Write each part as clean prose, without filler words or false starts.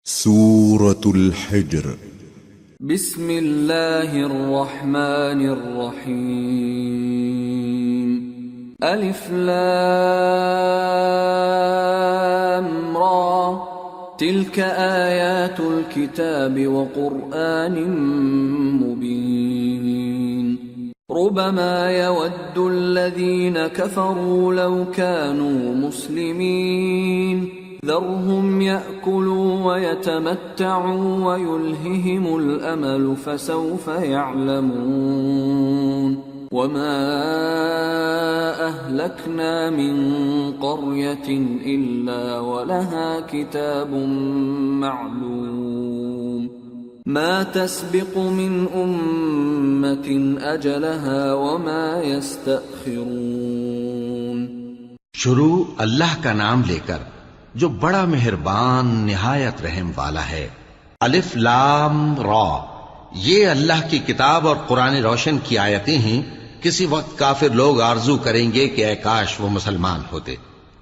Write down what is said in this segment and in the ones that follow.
سورة الحجر بسم اللہ الرحمن الرحیم الف لام را تلك آیات الكتاب وقرآن مبین ربما يود الذين كفروا لو كانوا مسلمين ذرهم يأكلوا ويتمتعوا ويلههم الأمل فسوف يعلمون وما أهلكنا من قرية إلا ولها كتاب معلوم ما تسبق من أمة أجلها وما يستأخرون. شروع اللہ کا نام لے کر جو بڑا مہربان نہایت رحم والا ہے. الف لام را، یہ اللہ کی کتاب اور قرآن روشن کی آیتیں ہیں. کسی وقت کافر لوگ آرزو کریں گے کہ اے کاش وہ مسلمان ہوتے.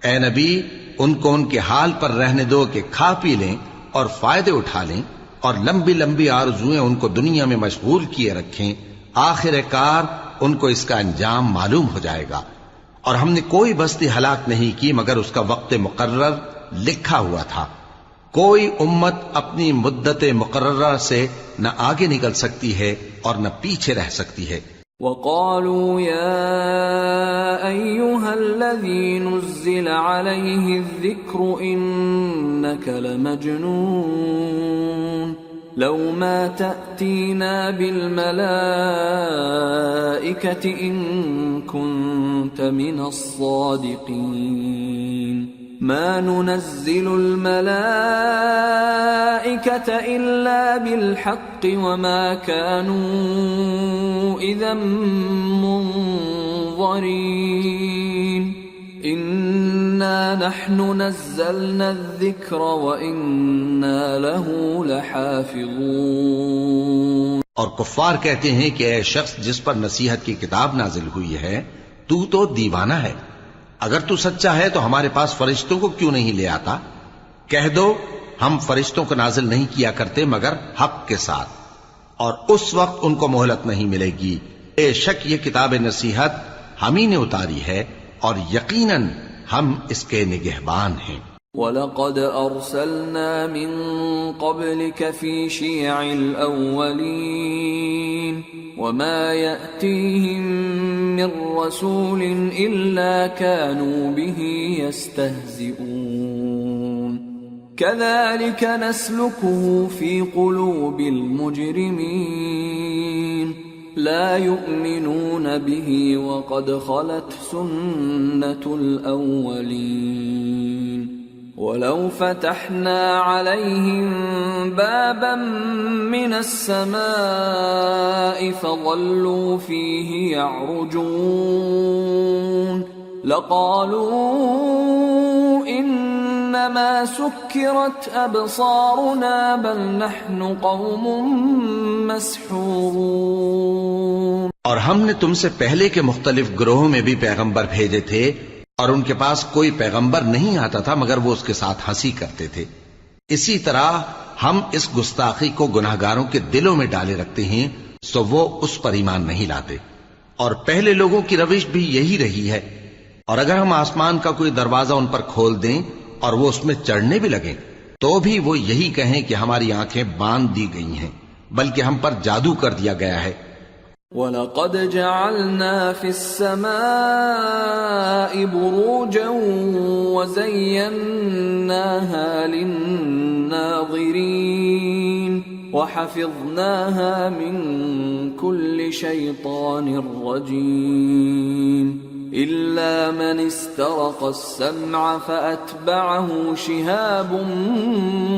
اے نبی، ان کو ان کے حال پر رہنے دو کہ کھا پی لیں اور فائدے اٹھا لیں، اور لمبی لمبی آرزویں ان کو دنیا میں مشغول کیے رکھیں. آخر کار ان کو اس کا انجام معلوم ہو جائے گا. اور ہم نے کوئی بستی ہلاک نہیں کی مگر اس کا وقت مقرر لکھا ہوا تھا. کوئی امت اپنی مدت مقررہ سے نہ آگے نکل سکتی ہے اور نہ پیچھے رہ سکتی ہے. وقالوا يا أيها الذي نزل عليه الذكر إنك لمجنون لو ما تأتينا بالملائكة إن كنت من الصادقين ما ننزل الملائكة إلا بالحق وما كانوا إذا منظرين إنا نحن نزلنا الذكر وإنا له لحافظون. اور کفار کہتے ہیں کہ اے شخص جس پر نصیحت کی کتاب نازل ہوئی ہے تو دیوانہ ہے. اگر تو سچا ہے تو ہمارے پاس فرشتوں کو کیوں نہیں لے آتا؟ کہہ دو ہم فرشتوں کو نازل نہیں کیا کرتے مگر حق کے ساتھ، اور اس وقت ان کو مہلت نہیں ملے گی. بے شک یہ کتاب نصیحت ہم ہی نے اتاری ہے اور یقیناً ہم اس کے نگہبان ہیں. وَلَقَدْ أَرْسَلْنَا مِن قَبْلِكَ فِي شِيَعِ الْأَوَّلِينَ وَمَا يَأْتِيهِم مِّن رَّسُولٍ إِلَّا كَانُوا بِهِ يَسْتَهْزِئُونَ كَذَلِكَ نَسْلُكُهُ فِي قُلُوبِ الْمُجْرِمِينَ لَا يُؤْمِنُونَ بِهِ وَقَدْ خَلَتْ سُنَّةُ الْأَوَّلِينَ وَلَوْ فَتَحْنَا عَلَيْهِمْ بَابًا مِّنَ السَّمَاءِ فَظَلُّوا فِيهِ يَعْرُجُونَ لَقَالُوا إِنَّمَا سُكِّرَتْ أَبْصَارُنَا بَلْ نَحْنُ قَوْمٌ مَّسْحُورُونَ. اور ہم نے تم سے پہلے کے مختلف گروہوں میں بھی پیغمبر بھیجے تھے اور ان کے پاس کوئی پیغمبر نہیں آتا تھا مگر وہ اس کے ساتھ ہنسی کرتے تھے. اسی طرح ہم اس گستاخی کو گناہگاروں کے دلوں میں ڈالے رکھتے ہیں سو وہ اس پر ایمان نہیں لاتے. اور پہلے لوگوں کی روش بھی یہی رہی ہے. اور اگر ہم آسمان کا کوئی دروازہ ان پر کھول دیں اور وہ اس میں چڑھنے بھی لگیں تو بھی وہ یہی کہیں کہ ہماری آنکھیں باندھ دی گئی ہیں بلکہ ہم پر جادو کر دیا گیا ہے. وَلَقَدْ جَعَلْنَا فِي السَّمَاءِ بُرُوجًا وَزَيَّنَّاهَا لِلنَّاظِرِينَ وَحَفِظْنَاهَا مِن كُلِّ شَيْطَانٍ رَّجِيمٍ إِلَّا مَنِ اسْتَرَقَ السَّمْعَ فَأَتْبَعَهُ شِهَابٌ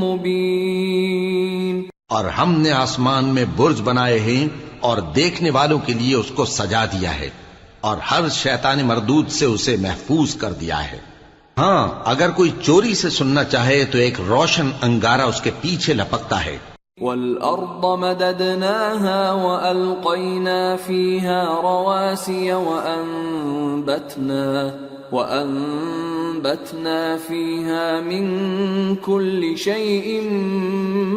مُّبِينٌ. اور ہم نے آسمان میں برج بنائے ہیں اور دیکھنے والوں کے لیے اس کو سجا دیا ہے اور ہر شیطان مردود سے اسے محفوظ کر دیا ہے. ہاں اگر کوئی چوری سے سننا چاہے تو ایک روشن انگارہ اس کے پیچھے لپکتا ہے. وَالْأَرْضَ مَدَدْنَاهَا وَأَلْقَيْنَا فِيهَا رَوَاسِيَ وَأَنبَتْنَا وأنبتنا فيها من كل شيء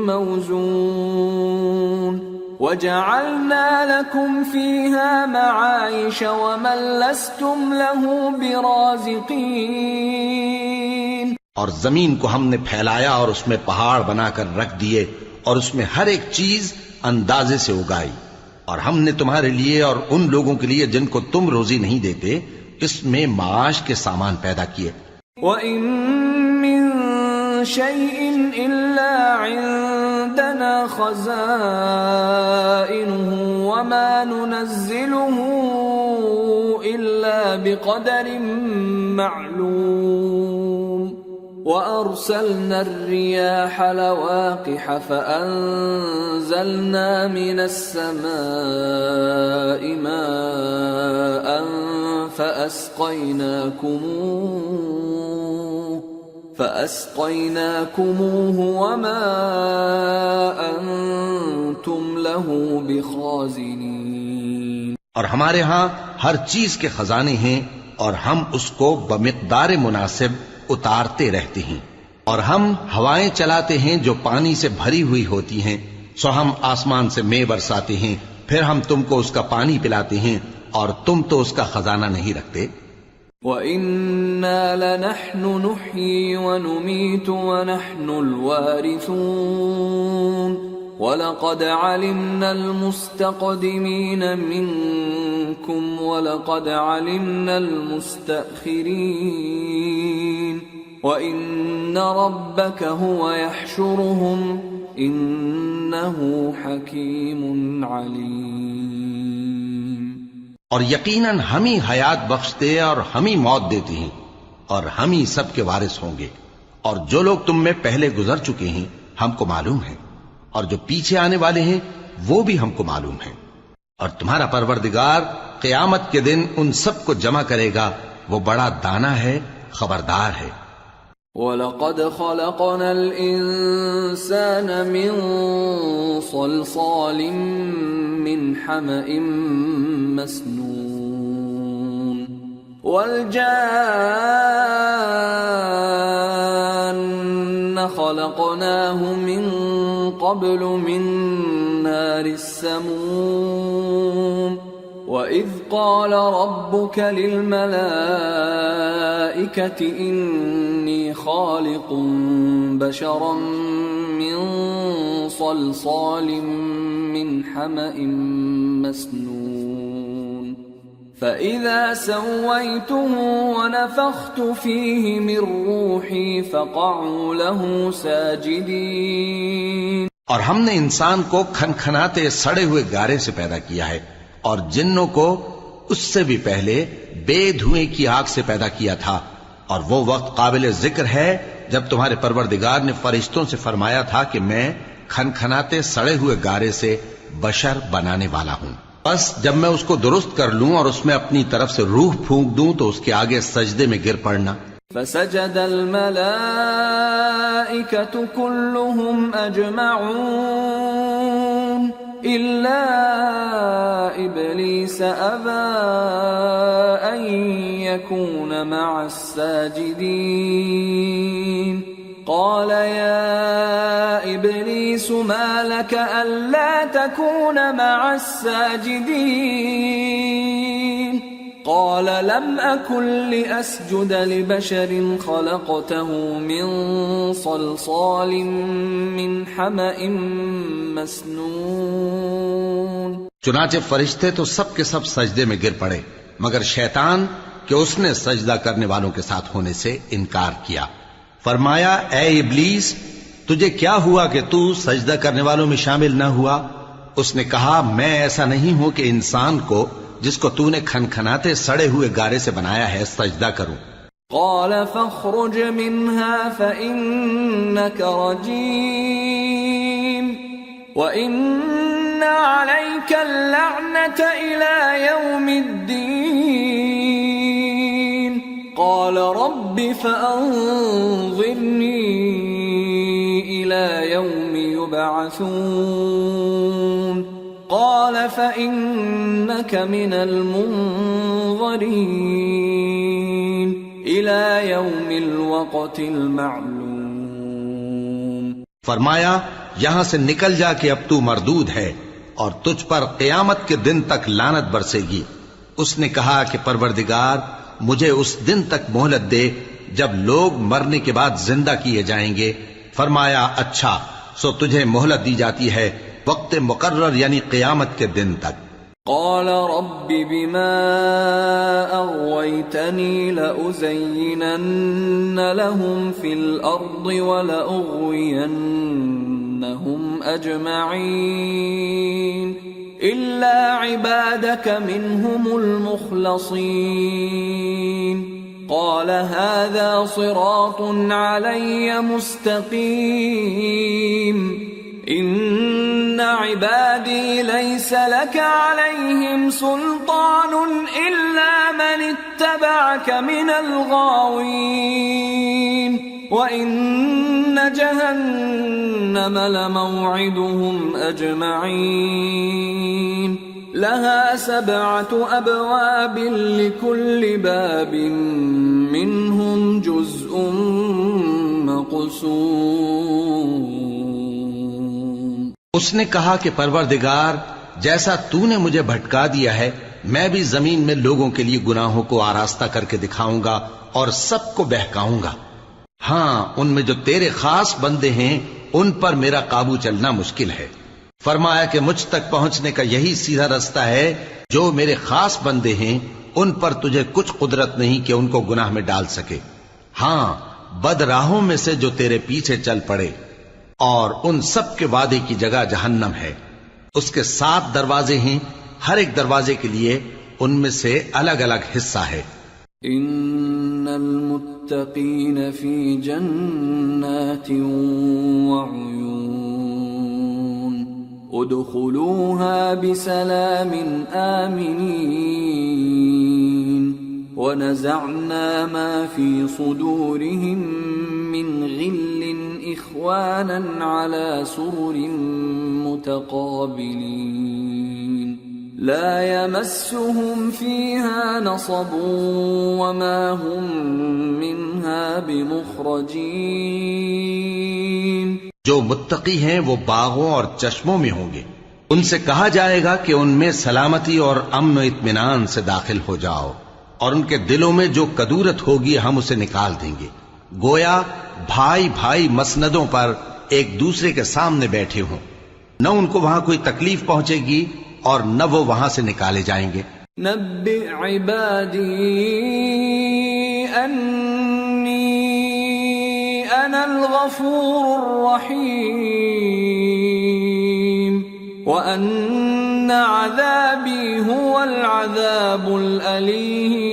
موزون وجعلنا لكم فيها معايش ومن لستم له برازقين. اور زمین کو ہم نے پھیلایا اور اس میں پہاڑ بنا کر رکھ دیے اور اس میں ہر ایک چیز اندازے سے اگائی، اور ہم نے تمہارے لیے اور ان لوگوں کے لیے جن کو تم روزی نہیں دیتے اس میں معاش کے سامان پیدا کیے. وَإِن مِّن شَيْءٍ إِلَّا عِندَنَا خَزَائِنُهُ وَمَا نُنَزِّلُهُ إِلَّا بِقَدَرٍ مَّعْلُومٍ. وَأَرْسَلْنَا الرِّيَاحَ لَوَاقِحَ فَأَنزَلْنَا مِنَ السَّمَاءِ مَاءً فَأَسْقَيْنَاكُمُوهُ وَمَا أَنْتُمْ لَهُ بِخَازِنِينَ. اور ہمارے ہاں ہر چیز کے خزانے ہیں اور ہم اس کو بمقدار مناسب اتارتے رہتے ہیں، اور ہم ہوائیں چلاتے ہیں جو پانی سے بھری ہوئی ہوتی ہیں، سو ہم آسمان سے مے برساتے ہیں، پھر ہم تم کو اس کا پانی پلاتے ہیں اور تم تو اس کا خزانہ نہیں رکھتے. وَإِنَّا لَنَحْنُ نُحْيِي وَنُمِيتُ وَنَحْنُ الْوَارِثُونَ وَلَقَدْ عَلِمْنَا الْمُسْتَقْدِمِينَ مِنكُمْ وَلَقَدْ عَلِمْنَا الْمُسْتَأْخِرِينَ وَإِنَّ رَبَّكَ هُوَ يَحْشُرُهُمْ إِنَّهُ حَكِيمٌ عَلِيمٌ. اور یقیناً ہم ہی حیات بخشتے اور ہم ہی موت دیتے ہیں اور ہم ہی سب کے وارث ہوں گے، اور جو لوگ تم میں پہلے گزر چکے ہیں ہم کو معلوم ہے، اور جو پیچھے آنے والے ہیں وہ بھی ہم کو معلوم ہے. اور تمہارا پروردگار قیامت کے دن ان سب کو جمع کرے گا، وہ بڑا دانا ہے، خبردار ہے. وَلَقَدْ خَلَقْنَا الْإِنسَانَ مِنْ صَلْصَالٍ مِّنْ حَمَإٍ مَّسْنُونٍ وَالْجَانَّ خَلَقْنَاهُ مِنْ قَبْلُ مِنْ نَارِ السَّمُومِ. وَإِذْ قَالَ رَبُّكَ لِلْمَلَائِكَةِ إِنِّي خَالِقٌ بَشَرًا مِّن صَلْصَالٍ مِّنْ حَمَإٍ مَّسْنُونٍ فَإِذَا سَوَّيْتُهُ وَنَفَخْتُ فِيهِ مِن رُّوحِي فَقَعُوا لَهُ سَاجِدِينَ. اور ہم نے انسان کو کھنکھناتے سڑے ہوئے گارے سے پیدا کیا ہے، اور جنوں کو اس سے بھی پہلے بے دھوئیں کی آگ سے پیدا کیا تھا. اور وہ وقت قابل ذکر ہے جب تمہارے پروردگار نے فرشتوں سے فرمایا تھا کہ میں کھنکھناتے سڑے ہوئے گارے سے بشر بنانے والا ہوں، بس جب میں اس کو درست کر لوں اور اس میں اپنی طرف سے روح پھونک دوں تو اس کے آگے سجدے میں گر پڑنا. فسجد الملائكة كلهم أجمعون إلا إبليس أبى أن يكون مع الساجدين. قال يا إبليس ما لك ألا تكون مع الساجدين؟ قال لم أكن لأسجد لبشر خلقته من صلصال من حمأ مسنون. چنانچہ فرشتے تو سب کے سب سجدے میں گر پڑے مگر شیطان کہ اس نے سجدہ کرنے والوں کے ساتھ ہونے سے انکار کیا. فرمایا اے ابلیس تجھے کیا ہوا کہ تو سجدہ کرنے والوں میں شامل نہ ہوا؟ اس نے کہا میں ایسا نہیں ہوں کہ انسان کو جس کو تو نے کھنکھناتے سڑے ہوئے گارے سے بنایا ہے سجدہ کروں. قال فاخرج منها فإنك رجيم وإن عليك اللعنة إلى يوم الدين. قال رب فأنظرني إلى يوم يبعثون. قال فإنك من المنظرين إلى يوم الوقت المعلوم. فرمایا یہاں سے نکل جا کہ اب تو مردود ہے اور تجھ پر قیامت کے دن تک لعنت برسے گی. اس نے کہا کہ پروردگار مجھے اس دن تک مہلت دے جب لوگ مرنے کے بعد زندہ کیے جائیں گے. فرمایا اچھا، سو تجھے مہلت دی جاتی ہے وقت مقرر یعنی قیامت کے دن تک. قال رب بما أغويتني لأزينن لهم في الأرض ولأغوينهم أجمعين إلا عبادك منهم المخلصين. قال هذا صراط علي مستقيم. إن عبادي ليس لك عليهم سلطان إلا من اتبعك من الغاوين. وإن جهنم لموعدهم أجمعين. لها 7 أبواب لكل باب منهم جزء مقسوم. اس نے کہا کہ پروردگار جیسا تو نے مجھے بھٹکا دیا ہے میں بھی زمین میں لوگوں کے لیے گناہوں کو آراستہ کر کے دکھاؤں گا اور سب کو بہکاؤں گا. ہاں ان میں جو تیرے خاص بندے ہیں ان پر میرا قابو چلنا مشکل ہے. فرمایا کہ مجھ تک پہنچنے کا یہی سیدھا رستہ ہے. جو میرے خاص بندے ہیں ان پر تجھے کچھ قدرت نہیں کہ ان کو گناہ میں ڈال سکے. ہاں بد راہوں میں سے جو تیرے پیچھے چل پڑے، اور ان سب کے وعدے کی جگہ جہنم ہے. اس کے 7 دروازے ہیں، ہر ایک دروازے کے لیے ان میں سے الگ الگ حصہ ہے. ان المتقین فی جنات وعیون ادخلوها بسلام آمنین ونزعنا ما في صدورهم من غل إخوانا على سرر متقابلين لا يمسهم فيها نصب وما هم منها بمخرجين. جو متقی ہیں وہ باغوں اور چشموں میں ہوں گے. ان سے کہا جائے گا کہ ان میں سلامتی اور امن و اطمینان سے داخل ہو جاؤ، اور ان کے دلوں میں جو کدورت ہوگی ہم اسے نکال دیں گے. گویا بھائی بھائی مسندوں پر ایک دوسرے کے سامنے بیٹھے ہوں. نہ ان کو وہاں کوئی تکلیف پہنچے گی اور نہ وہ وہاں سے نکالے جائیں گے. نبئ عبادی انی انا الغفور الرحیم وان عذابی هو العذاب الالیم.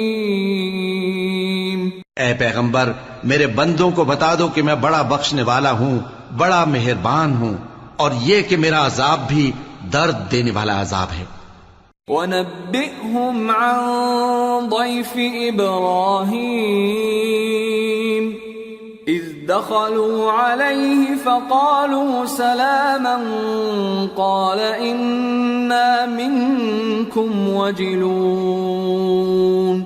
اے پیغمبر میرے بندوں کو بتا دو کہ میں بڑا بخشنے والا ہوں، بڑا مہربان ہوں، اور یہ کہ میرا عذاب بھی درد دینے والا عذاب ہے. وَنَبِّئْهُمْ عَنْ ضَيْفِ إِبْرَاهِيمَ إِذْ دَخَلُوا عَلَيْهِ فَقَالُوا سَلَامًا قَالَ إِنَّا مِنْكُمْ وَجِلُونَ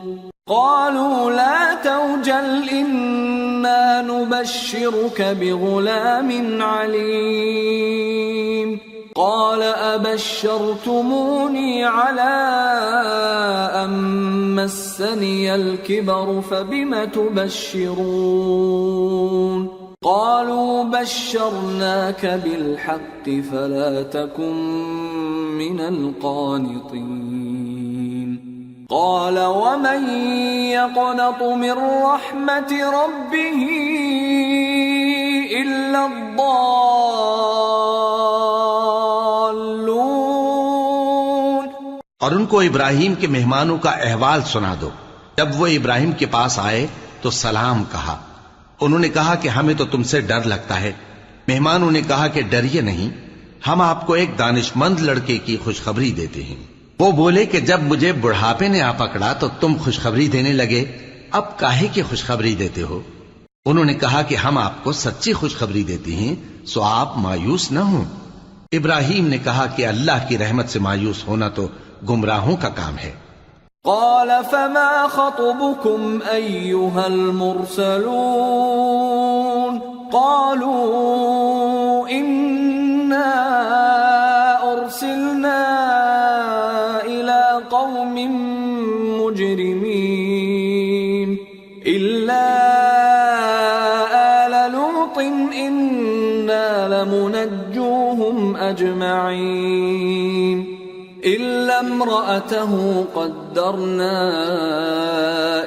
قالوا لا توجل إنا نبشرك بغلام عليم قال أبشرتموني على أن مسني الكبر فبم تبشرون قالوا بشرناك بالحق فلا تكن من القانطين قال ومن يقنط من رحمة ربه إلا الضالون. اور ان کو ابراہیم کے مہمانوں کا احوال سنا دو. جب وہ ابراہیم کے پاس آئے تو سلام کہا. انہوں نے کہا کہ ہمیں تو تم سے ڈر لگتا ہے. مہمانوں نے کہا کہ ڈریے نہیں، ہم آپ کو ایک دانشمند لڑکے کی خوشخبری دیتے ہیں. وہ بولے کہ جب مجھے بڑھاپے نے آ پکڑا تو تم خوشخبری دینے لگے، اب کاہے کی خوشخبری دیتے ہو؟ انہوں نے کہا کہ ہم آپ کو سچی خوشخبری دیتے ہیں، سو آپ مایوس نہ ہوں. ابراہیم نے کہا کہ اللہ کی رحمت سے مایوس ہونا تو گمراہوں کا کام ہے. قال فما خطبكم أيها المرسلون قالوا إنا أرسلنا إلى قوم مجرمين إلا آل لوط إنا لمنجوهم أجمعين إلا امرأته قدرنا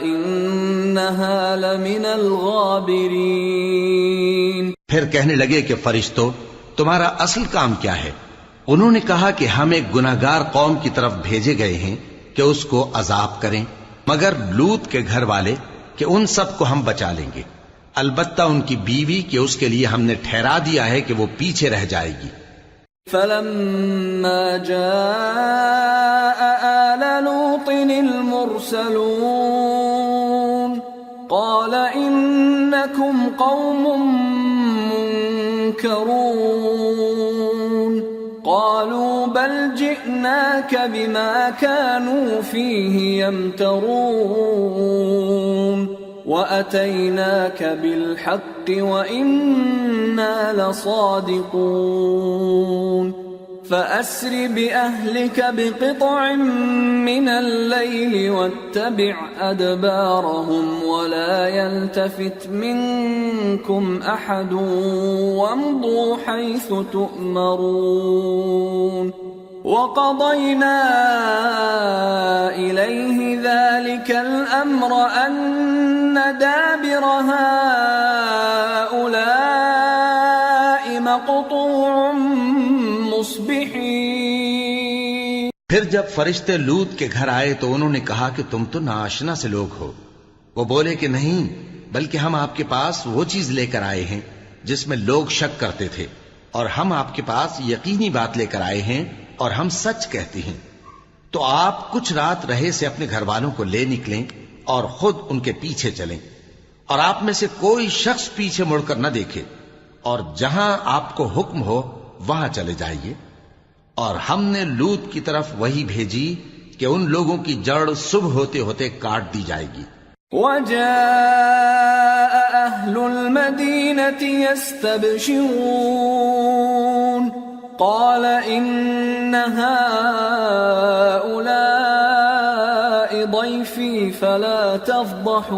إنها لمن الغابرين. پھر کہنے لگے کہ فرشتوں تمہارا اصل کام کیا ہے؟ انہوں نے کہا کہ ہم ایک گناہگار قوم کی طرف بھیجے گئے ہیں کہ اس کو عذاب کریں، مگر لوط کے گھر والے کہ ان سب کو ہم بچا لیں گے، البتہ ان کی بیوی کہ اس کے لیے ہم نے ٹھہرا دیا ہے کہ وہ پیچھے رہ جائے گی. فلما جاء آل لوط المرسلون قال إنكم قوم منكرون قالوا بل جئناك بما كانوا فيه يمترون وأتيناك بالحق وإنا لصادقون فأسر بأهلك بقطع من الليل واتبع أدبارهم ولا يلتفت منكم أحد وامضوا حيث تؤمرون وقضينا إليه ذلك الأمر أن دابر هؤلاء مقطوع مصبحين. پھر جب فرشتے لوط کے گھر آئے تو انہوں نے کہا کہ تم تو ناآشنا سے لوگ ہو. وہ بولے کہ نہیں، بلکہ ہم آپ کے پاس وہ چیز لے کر آئے ہیں جس میں لوگ شک کرتے تھے، اور ہم آپ کے پاس یقینی بات لے کر آئے ہیں اور ہم سچ کہتے ہیں. تو آپ کچھ رات رہے سے اپنے گھر والوں کو لے نکلیں اور خود ان کے پیچھے چلیں، اور آپ میں سے کوئی شخص پیچھے مڑ کر نہ دیکھے، اور جہاں آپ کو حکم ہو وہاں چلے جائیے. اور ہم نے لوط کی طرف وہی بھیجی کہ ان لوگوں کی جڑ صبح ہوتے ہوتے کاٹ دی جائے گی. وجاء أهل المدينة يستبشرون قال إن هؤلاء ضيفي فلا تفضحون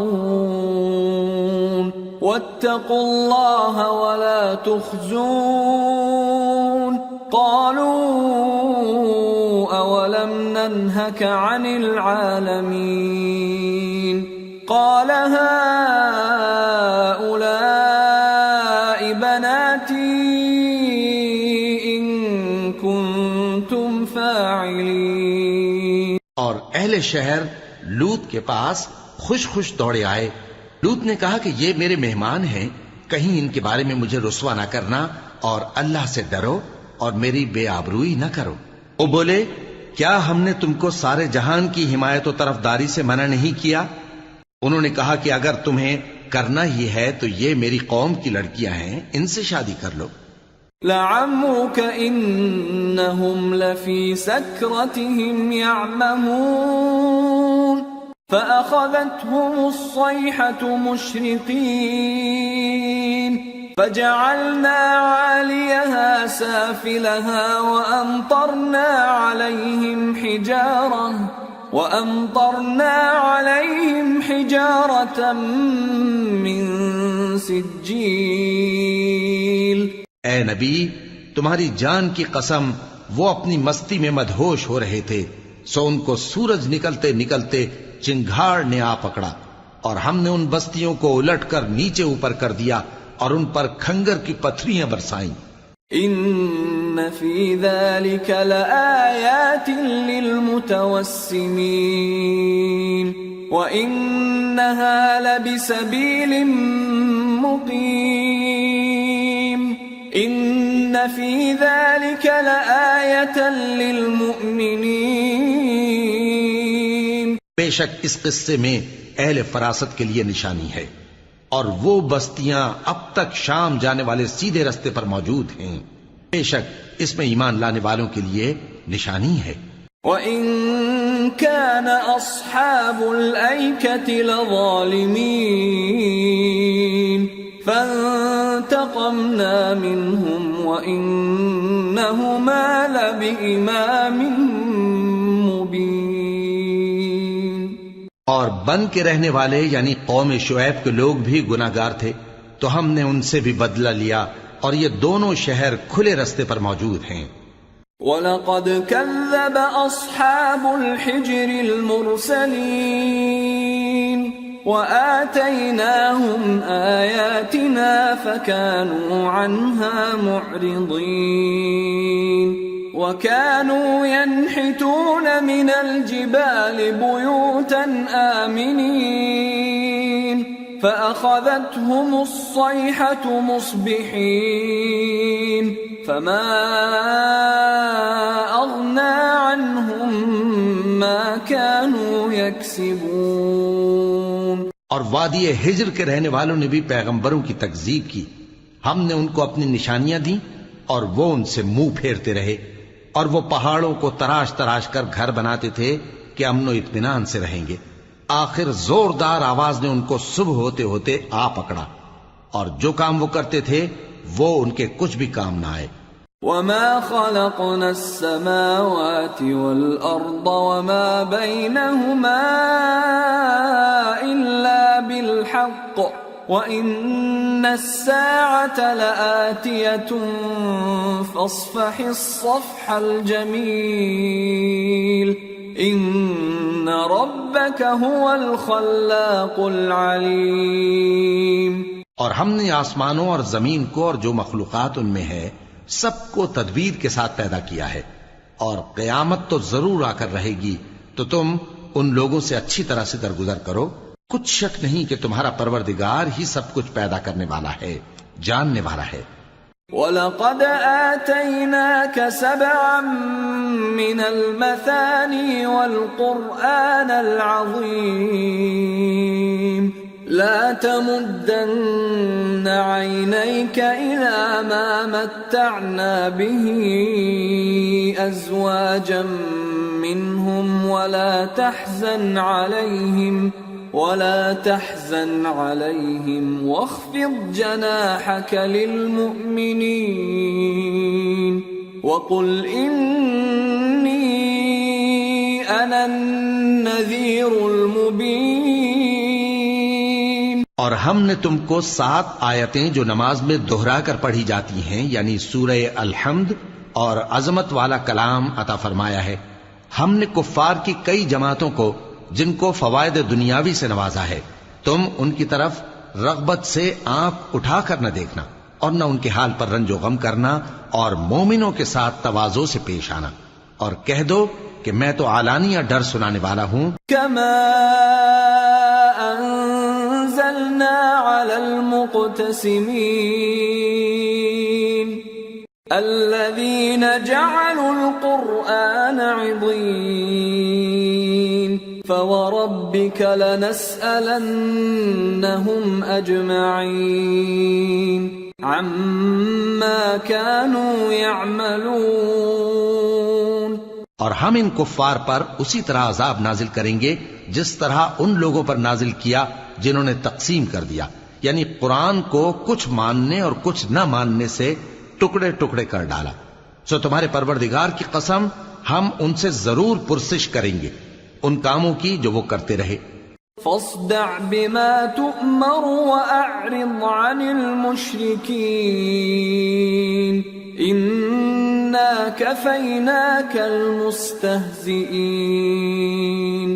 واتقوا الله ولا تخزون قالوا أولم ننهك عن العالمين قال هؤلاء بناتي إن كنتم فاعلين. اور اہل شہر لوط کے پاس خوش خوش دوڑے آئے. لوط نے کہا کہ یہ میرے مہمان ہیں، کہیں ان کے بارے میں مجھے رسوا نہ کرنا، اور اللہ سے ڈرو اور میری بے آبروئی نہ کرو. وہ بولے کیا ہم نے تم کو سارے جہان کی حمایت و طرفداری سے منع نہیں کیا؟ انہوں نے کہا کہ اگر تمہیں کرنا ہی ہے تو یہ میری قوم کی لڑکیاں ہیں، ان سے شادی کر لو. لعمرك إنهم لفي سكرتهم يعمهون فأخذتهم الصيحة مشرقين فجعلنا عاليها سافلها وأمطرنا عليهم حجارة من سجيل. اے نبی، تمہاری جان کی قسم وہ اپنی مستی میں مدہوش ہو رہے تھے، سو ان کو سورج نکلتے نکلتے چنگھاڑ نے آ پکڑا، اور ہم نے ان بستیوں کو الٹ کر نیچے اوپر کر دیا اور ان پر کھنگر کی پتھریاں برسائیں. ان فی ذلک لآیات للمتوسمین وانہا لبسبیل مقیم ان فی ذلک لآیۃ للمؤمنین. بے شک اس قصے میں اہل فراست کے لیے نشانی ہے، اور وہ بستیاں اب تک شام جانے والے سیدھے رستے پر موجود ہیں. بے شک اس میں ایمان لانے والوں کے لیے نشانی ہے. وَإِن كان أصحاب الأيكة لظالمين فانتقمنا منهم وإنهما لبإمام مبين. اور بن کے رہنے والے یعنی قوم شعیب کے لوگ بھی گناہگار تھے تو ہم نے ان سے بھی بدلہ لیا اور یہ دونوں شہر کھلے رستے پر موجود ہیں. وَلَقَدْ كَذَّبَ أَصْحَابُ الْحِجْرِ الْمُرْسَلِينَ وَآتَيْنَاهُمْ آيَاتِنَا فَكَانُوا عَنْهَا مُعْرِضِينَ وَكَانُوا يَنْحِتُونَ مِنَ الْجِبَالِ بُيُوتًا آمِنِينَ فَأَخَذَتْهُمُ الصَّيْحَةُ مُصْبِحِينَ فَمَا أَغْنَى عَنْهُمْ مَا كَانُوا يَكْسِبُونَ. اور وادی ہجر کے رہنے والوں نے بھی پیغمبروں کی تکذیب کی. ہم نے ان کو اپنی نشانیاں دیں اور وہ ان سے منہ پھیرتے رہے اور وہ پہاڑوں کو تراش تراش کر گھر بناتے تھے کہ امن و اطمینان سے رہیں گے. آخر زوردار آواز نے ان کو صبح ہوتے ہوتے آ پکڑا اور جو کام وہ کرتے تھے وہ ان کے کچھ بھی کام نہ آئے. وَمَا خَلَقْنَا السَّمَاوَاتِ وَالْأَرْضَ وَمَا بَيْنَهُمَا إِلَّا بِالْحَقِّ وَإِنَّ السَّاعَةَ لَآتِيَةٌ فَاصْفَحِ الصَّفْحَ الْجَمِيلَ إِنَّ رَبَّكَ هُوَ الْخَلَّاقُ الْعَلِيمُ. اور ہم نے آسمانوں اور زمین کو اور جو مخلوقات ان میں ہے سب کو تدبیر کے ساتھ پیدا کیا ہے اور قیامت تو ضرور آ کر رہے گی تو تم ان لوگوں سے اچھی طرح سے درگزر کرو. کچھ شک نہیں کہ تمہارا پروردگار ہی سب کچھ پیدا کرنے والا ہے، جاننے والا ہے. وَلَقَدْ آتَيْنَاكَ سَبْعًا مِّنَ الْمَثَانِي وَالْقُرْآنَ الْعَظِيمَ لَا تَمُدَّنَّ عَيْنَيْكَ إِلَىٰ مَا مَتَّعْنَا بِهِ أَزْوَاجًا مِّنْهُمْ وَلَا تَحْزَنْ عَلَيْهِمْ وَاخْفِضْ جَنَاحَكَ لِلْمُؤْمِنِينَ وَقُلْ إِنِّي أَنَا النَّذِيرُ الْمُبِينُ. اور ہم نے تم کو 7 آیتیں جو نماز میں دہرا کر پڑھی جاتی ہیں یعنی سورہ الحمد اور عظمت والا کلام عطا فرمایا ہے. ہم نے کفار کی کئی جماعتوں کو جن کو فوائد دنیاوی سے نوازا ہے تم ان کی طرف رغبت سے آنکھ اٹھا کر نہ دیکھنا اور نہ ان کے حال پر رنج و غم کرنا اور مومنوں کے ساتھ تواضع سے پیش آنا اور کہہ دو کہ میں تو اعلانیہ ڈر سنانے والا ہوں. كما أنزلنا على المقتسمين الذين جعلوا القرآن عضين فوربك لنسألنهم أجمعين عما كانوا يعملون. اور ہم ان کفار پر اسی طرح عذاب نازل کریں گے جس طرح ان لوگوں پر نازل کیا جنہوں نے تقسیم کر دیا یعنی قرآن کو کچھ ماننے اور کچھ نہ ماننے سے ٹکڑے ٹکڑے کر ڈالا. سو تمہارے پروردگار کی قسم ہم ان سے ضرور پرسش کریں گے ان کاموں کی جو وہ کرتے رہے. فاصدع بما تؤمر وأعرض عن المشركين إنا كفيناك المستهزئين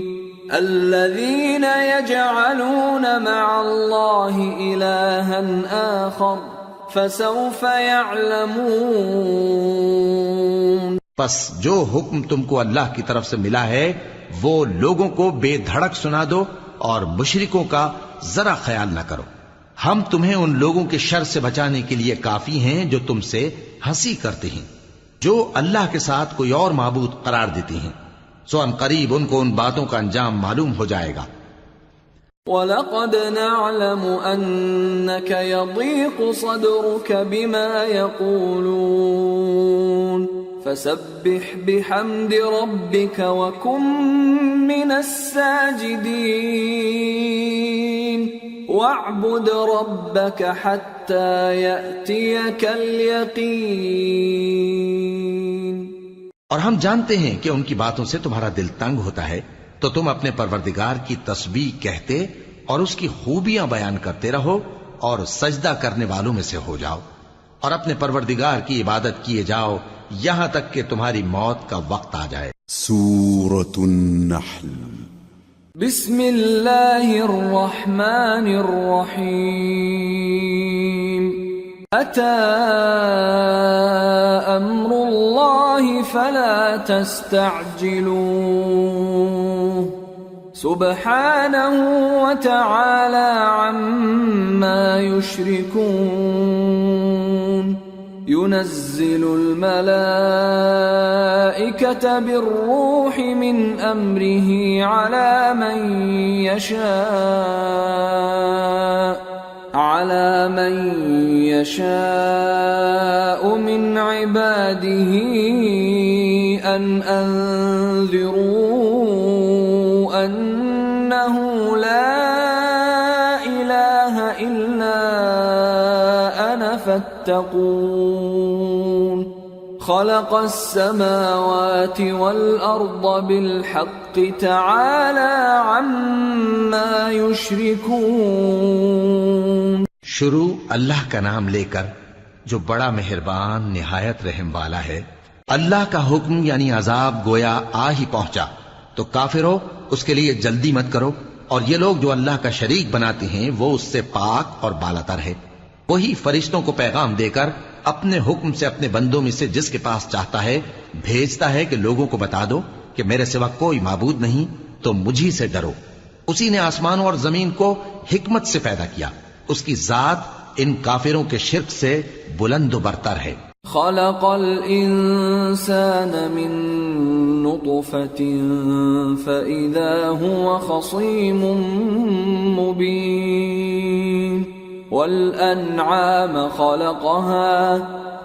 الذين يجعلون مع الله إلها آخر فسوف يعلمون. پس جو حکم تم کو اللہ کی طرف سے ملا ہے وہ لوگوں کو بے دھڑک سنا دو اور مشرکوں کا ذرا خیال نہ کرو. ہم تمہیں ان لوگوں کے شر سے بچانے کے لیے کافی ہیں جو تم سے ہنسی کرتے ہیں جو اللہ کے ساتھ کوئی اور معبود قرار دیتے ہیں. سو ان قریب ان کو ان باتوں کا انجام معلوم ہو جائے گا. وَلَقَدْ نَعْلَمُ أَنَّكَ يَضِيقُ صَدْرُكَ بِمَا يَقُولُونَ فسبح بحمد ربك وكن من الساجدين واعبد ربك حتى يأتيك اليقين۔ اور ہم جانتے ہیں کہ ان کی باتوں سے تمہارا دل تنگ ہوتا ہے، تو تم اپنے پروردگار کی تسبیح کہتے اور اس کی خوبیاں بیان کرتے رہو اور سجدہ کرنے والوں میں سے ہو جاؤ، اور اپنے پروردگار کی عبادت کیے جاؤ یہاں تک کہ تمہاری موت کا وقت آ جائے۔ سورة النحل۔ بسم اللہ الرحمن الرحیم۔ أتى أمر الله فلا تستعجلوه سبحانه وتعالى عما يشركون ينزل الملائكة بالروح من أمره على من يشاء من عباده أن أنذروا أنه لا إله إلا أنا فاتقون خلق السماوات والأرض بالحق تعالى عما يشركون۔ شروع اللہ کا نام لے کر جو بڑا مہربان نہایت رحم والا ہے۔ اللہ کا حکم یعنی عذاب گویا آ ہی پہنچا، تو کافرو اس کے لیے جلدی مت کرو، اور یہ لوگ جو اللہ کا شریک بناتے ہیں وہ اس سے پاک اور بالاتر ہے۔ وہی فرشتوں کو پیغام دے کر اپنے حکم سے اپنے بندوں میں سے جس کے پاس چاہتا ہے بھیجتا ہے کہ لوگوں کو بتا دو کہ میرے سوا کوئی معبود نہیں، تو مجھی سے ڈرو۔ اسی نے آسمانوں اور زمین کو حکمت سے پیدا کیا، اس کی ذات ان کافروں کے شرک سے بلند و برتر ہے۔ خلق الانسان من نطفة فإذا هو خصيم مبين والأنعام خلقها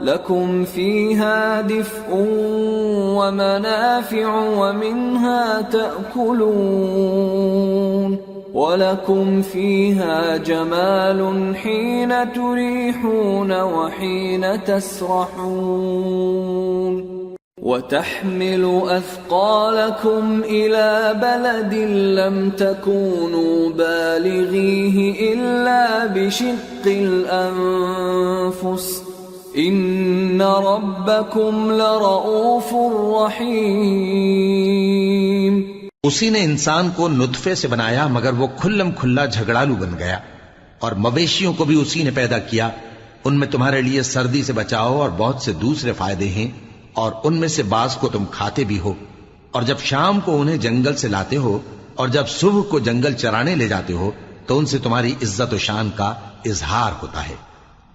لكم فيها دفء ومنافع ومنها تأكلون وَلَكُمْ فِيهَا جَمَالٌ حِينَ تُرِيحُونَ وَحِينَ تَسْرَحُونَ وَتَحْمِلُ أَثْقَالَكُمْ إِلَى بَلَدٍ لَمْ تَكُونُوا بَالِغِيهِ إِلَّا بِشِقِّ الْأَنفُسِ إِنَّ رَبَّكُمْ لَرَؤُوفٌ رَحِيمٌ۔ اسی نے انسان کو نطفے سے بنایا مگر وہ کھلم کھلا جھگڑالو بن گیا، اور مویشیوں کو بھی اسی نے پیدا کیا، ان میں تمہارے لیے سردی سے بچاؤ اور بہت سے دوسرے فائدے ہیں، اور ان میں سے بعض کو تم کھاتے بھی ہو، اور جب شام کو انہیں جنگل سے لاتے ہو اور جب صبح کو جنگل چرانے لے جاتے ہو تو ان سے تمہاری عزت و شان کا اظہار ہوتا ہے۔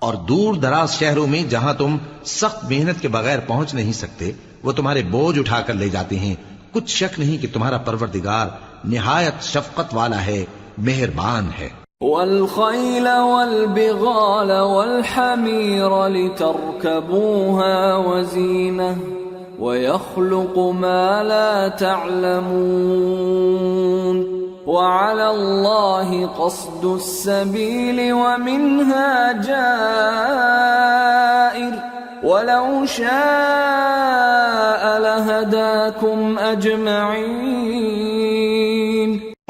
اور دور دراز شہروں میں جہاں تم سخت محنت کے بغیر پہنچ نہیں سکتے وہ تمہارے بوجھ اٹھا کر لے جاتے ہیں، کچھ شک نہیں کہ تمہارا پروردگار نہایت شفقت والا ہے، مہربان ہے۔ والخيل والبغال والحمير لتركبوها وزينة ويخلق ما لا تعلمون وعلى الله قصد السبيل ومنها جائر وَلَوْ شَاءَ لَهَدَاكُمْ أَجْمَعِينَ۔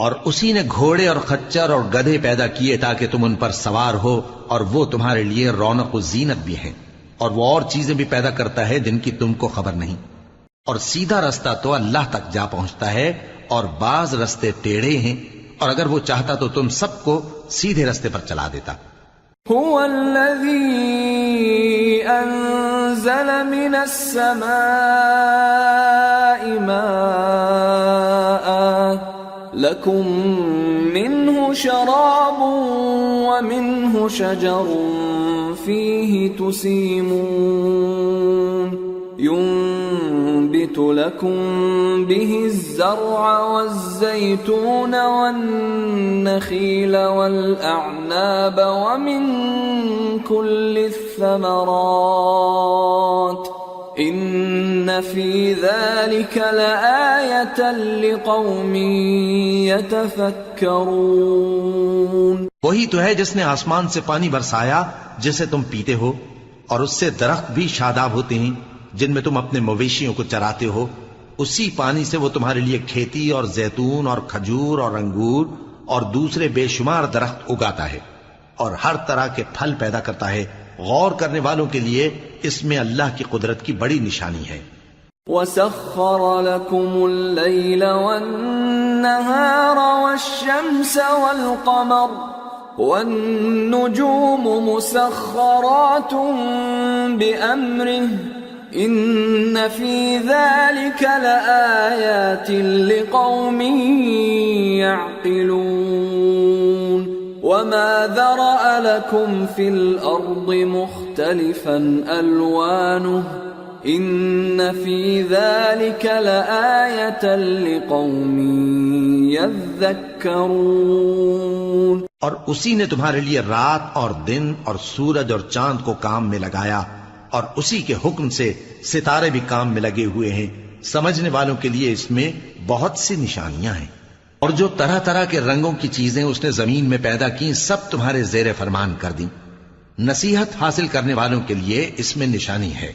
اور اسی نے گھوڑے اور خچر اور گدھے پیدا کیے تاکہ تم ان پر سوار ہو، اور وہ تمہارے لیے رونق و زینت بھی ہیں، اور وہ اور چیزیں بھی پیدا کرتا ہے جن کی تم کو خبر نہیں، اور سیدھا رستہ تو اللہ تک جا پہنچتا ہے اور بعض رستے ٹیڑھے ہیں، اور اگر وہ چاہتا تو تم سب کو سیدھے رستے پر چلا دیتا۔ هو الذي أنزل من السماء ماء لكم منه شراب ومنه شجر فيه تسيمون ينبت لكم به الزرع والزيتون والنخيل والأعناب ومن كل الثمرات إن فِي ذَلِكَ لَآيَةً لِقَوْمٍ يَتَفَكَّرُونَ۔ وہی تو ہے جس نے آسمان سے پانی برسایا جسے تم پیتے ہو، اور اس سے درخت بھی شاداب ہوتے ہیں جن میں تم اپنے مویشیوں کو چراتے ہو۔ اسی پانی سے وہ تمہارے لیے کھیتی اور زیتون اور کھجور اور انگور اور دوسرے بے شمار درخت اگاتا ہے، اور ہر طرح کے پھل پیدا کرتا ہے۔ غور کرنے والوں کے لیے اس میں اللہ کی قدرت کی بڑی نشانی ہے۔ وَسَخَّرَ لَكُمُ اللَّيْلَ وَالنَّهَارَ وَالشَّمْسَ وَالْقَمَرَ وَالنُّجُومُ مُسَخَّرَاتٌ بِأَمْرِهِ إِنَّ فِي ذَلِكَ لَآيَاتٍ لِقَوْمٍ يَعْقِلُونَ وَمَا ذَرَأَ لَكُمْ فِي الْأَرْضِ مُخْتَلِفًا أَلْوَانُهُ إِنَّ فِي ذَلِكَ لَآيَةً لِقَوْمٍ يَذَّكَّرُونَ۔ اور اسی نے تمہارے لیے رات اور دن اور سورج اور چاند کو کام میں لگایا، اور اسی کے حکم سے ستارے بھی کام میں لگے ہوئے ہیں۔ سمجھنے والوں کے لیے اس میں بہت سی نشانیاں ہیں۔ اور جو طرح طرح کے رنگوں کی چیزیں اس نے زمین میں پیدا کی سب تمہارے زیر فرمان کر دیں۔ نصیحت حاصل کرنے والوں کے لیے اس میں نشانی ہے۔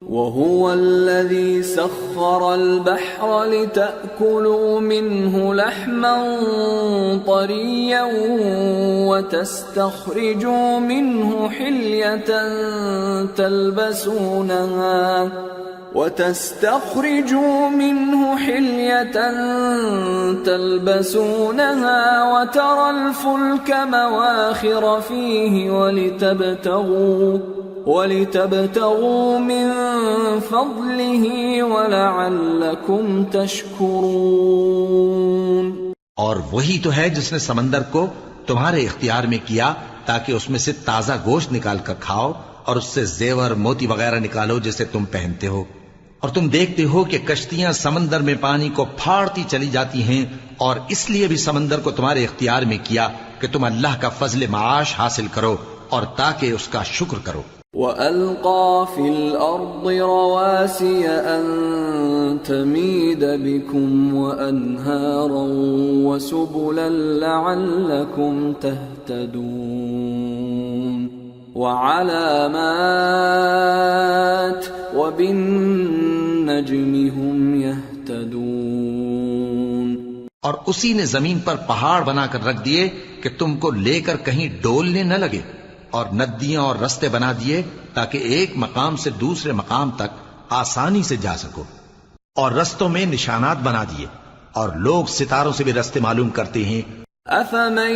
وَهُوَ الَّذِي سَخَّرَ الْبَحْرَ لِتَأْكُلُوا مِنْهُ لَحْمًا طَرِيًّا وَتَسْتَخْرِجُوا مِنْهُ حِلْيَةً تَلْبَسُونَهَا وَتَرَى الْفُلْكَ مَوَاخِرَ فِيهِ وَلِتَبْتَغُوا مِنْ فَضْلِهِ وَلَعَلَّكُمْ تَشْكُرُونَ۔ اور وہی تو ہے جس نے سمندر کو تمہارے اختیار میں کیا تاکہ اس میں سے تازہ گوشت نکال کر کھاؤ، اور اس سے زیور موتی وغیرہ نکالو جسے تم پہنتے ہو۔ اور تم دیکھتے ہو کہ کشتیاں سمندر میں پانی کو پھاڑتی چلی جاتی ہیں، اور اس لیے بھی سمندر کو تمہارے اختیار میں کیا کہ تم اللہ کا فضل معاش حاصل کرو اور تاکہ اس کا شکر کرو۔ وَأَلْقَى فِي الْأَرْضِ رَوَاسِيَ أَن تَمِيدَ بِكُمْ وَأَنْهَارًا وَسُبُلًا لَعَلَّكُمْ تَهْتَدُونَ وَعَلَامَاتٍ وَبِالنَّجْمِ هُمْ يَهْتَدُونَ۔ اور اسی نے زمین پر پہاڑ بنا کر رکھ دیے کہ تم کو لے کر کہیں ڈولنے نہ لگے، اور ندیاں اور رستے بنا دیے تاکہ ایک مقام سے دوسرے مقام تک آسانی سے جا سکو، اور رستوں میں نشانات بنا دیے، اور لوگ ستاروں سے بھی رستے معلوم کرتے ہیں۔ أَفَمَن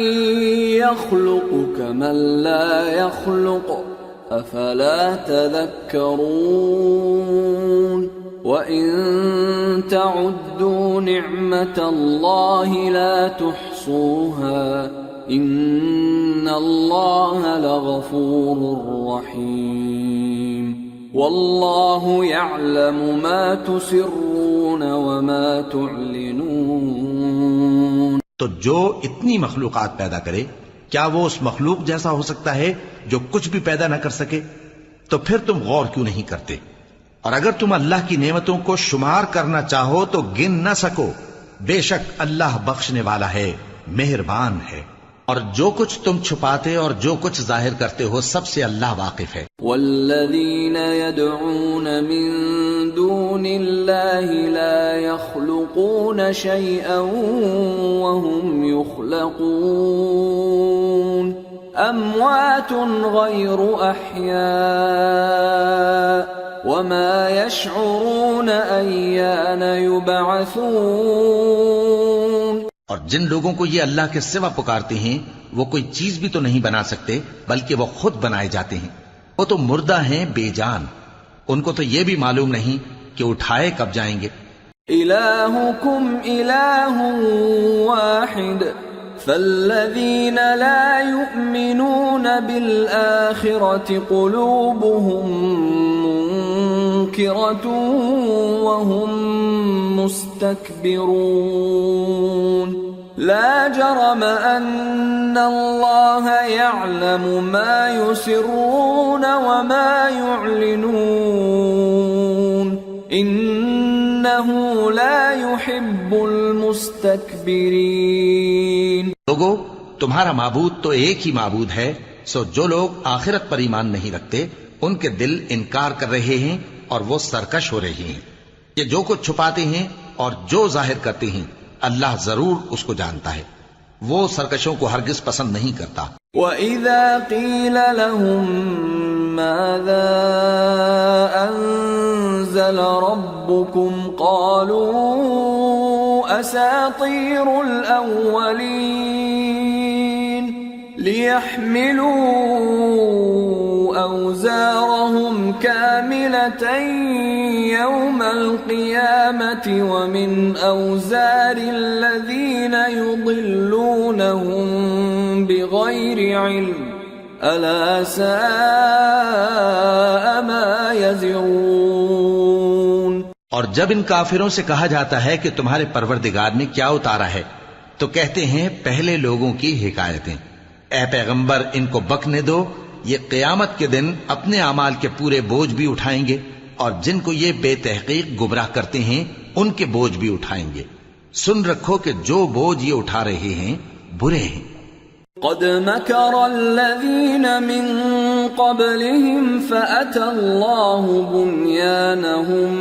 يَخْلُقُ كَمَن لَّا يَخْلُقُ أَفَلَا تَذَكَّرُونَ وَإِن تَعُدُّوا نِعْمَةَ اللَّهِ لَا تُحْصُوهَا إِنَّ اللَّهَ لَغَفُورٌ رَّحِيمٌ وَاللَّهُ يَعْلَمُ مَا تُسِرُّونَ وَمَا تُعْلِنُونَ۔ تو جو اتنی مخلوقات پیدا کرے، کیا وہ اس مخلوق جیسا ہو سکتا ہے جو کچھ بھی پیدا نہ کر سکے؟ تو پھر تم غور کیوں نہیں کرتے؟ اور اگر تم اللہ کی نعمتوں کو شمار کرنا چاہو تو گن نہ سکو۔ بے شک اللہ بخشنے والا ہے، مہربان ہے۔ اور جو کچھ تم چھپاتے اور جو کچھ ظاہر کرتے ہو سب سے اللہ واقف ہے۔ والذین يدعون من دون اللہ لا يخلقون شیئا وهم يخلقون اموات غیر احیاء وما يشعرون ایان یبعثون۔ اور جن لوگوں کو یہ اللہ کے سوا پکارتے ہیں وہ کوئی چیز بھی تو نہیں بنا سکتے بلکہ وہ خود بنائے جاتے ہیں۔ وہ تو مردہ ہیں بے جان، ان کو تو یہ بھی معلوم نہیں کہ اٹھائے کب جائیں گے۔ الہکم الہ واحد فالذین لا یؤمنون بالآخرة قلوبهم منکرة وهم مستكبرون لا جرم ان اللہ یعلم ما یسرون وما یعلنون إنه لا يحب المستكبرين. لوگو، تمہارا معبود تو ایک ہی معبود ہے، سو جو لوگ آخرت پر ایمان نہیں رکھتے ان کے دل انکار کر رہے ہیں اور وہ سرکش ہو رہے ہیں. یہ جو کچھ چھپاتے ہیں اور جو ظاہر کرتے ہیں اللہ ضرور اس کو جانتا ہے. وہ سرکشوں کو ہرگز پسند نہیں کرتا. وَإِذَا قِيلَ لَهُم مَاذَا أَنزَلَ رَبُّكُمْ قَالُوا أَسَاطِيرُ الْأَوَّلِينَ لِيَحْمِلُوا أَوْزَارَهُمْ كَامِلَةً يَوْمَ الْقِيَامَةِ وَمِنْ أَوْزَارِ الَّذِينَ يُضِلُّونَهُمْ بِغَيْرِ عِلْمٍ أَلَا سَاءَ مَا يَزِرُونَ. اور جب ان کافروں سے کہا جاتا ہے کہ تمہارے پروردگار نے کیا اتارا ہے تو کہتے ہیں پہلے لوگوں کی حکایتیں. اے پیغمبر ان کو بکنے دو، یہ قیامت کے دن اپنے اعمال کے پورے بوجھ بھی اٹھائیں گے اور جن کو یہ بے تحقیق گمراہ کرتے ہیں ان کے بوجھ بھی اٹھائیں گے. سن رکھو کہ جو بوجھ یہ اٹھا رہے ہیں برے ہیں. قد مكر الذين من قبلهم فأتى الله بنيانهم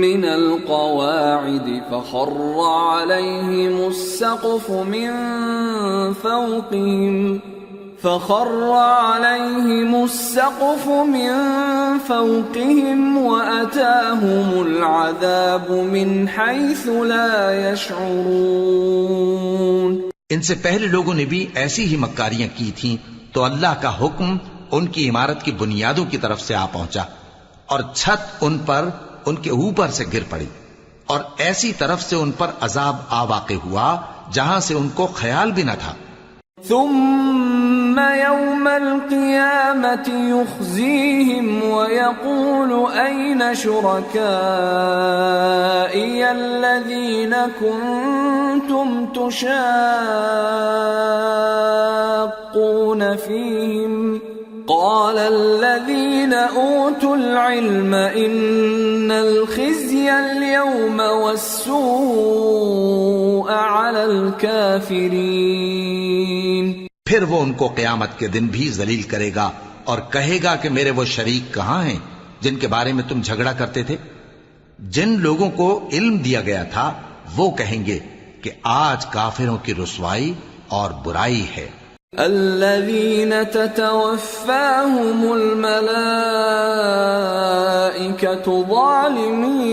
من القواعد فخر عليهم السقف من فوقهم وأتاهم العذاب من حيث لا يشعرون. ان سے پہلے لوگوں نے بھی ایسی ہی مکاریاں کی تھیں تو اللہ کا حکم ان کی عمارت کی بنیادوں کی طرف سے آ پہنچا اور چھت ان پر ان کے اوپر سے گر پڑی اور ایسی طرف سے ان پر عذاب آ واقع ہوا جہاں سے ان کو خیال بھی نہ تھا. ثم يوم القيامة يخزيهم ويقول أين شركائي الذين كنتم تشاقون فيهم قال الذين أوتوا العلم إن الخزي اليوم والسوء على الكافرين. پھر وہ ان کو قیامت کے دن بھی ذلیل کرے گا اور کہے گا کہ میرے وہ شریک کہاں ہیں جن کے بارے میں تم جھگڑا کرتے تھے. جن لوگوں کو علم دیا گیا تھا وہ کہیں گے کہ آج کافروں کی رسوائی اور برائی ہے. الذين تتوفاهم الملائكة ظالمي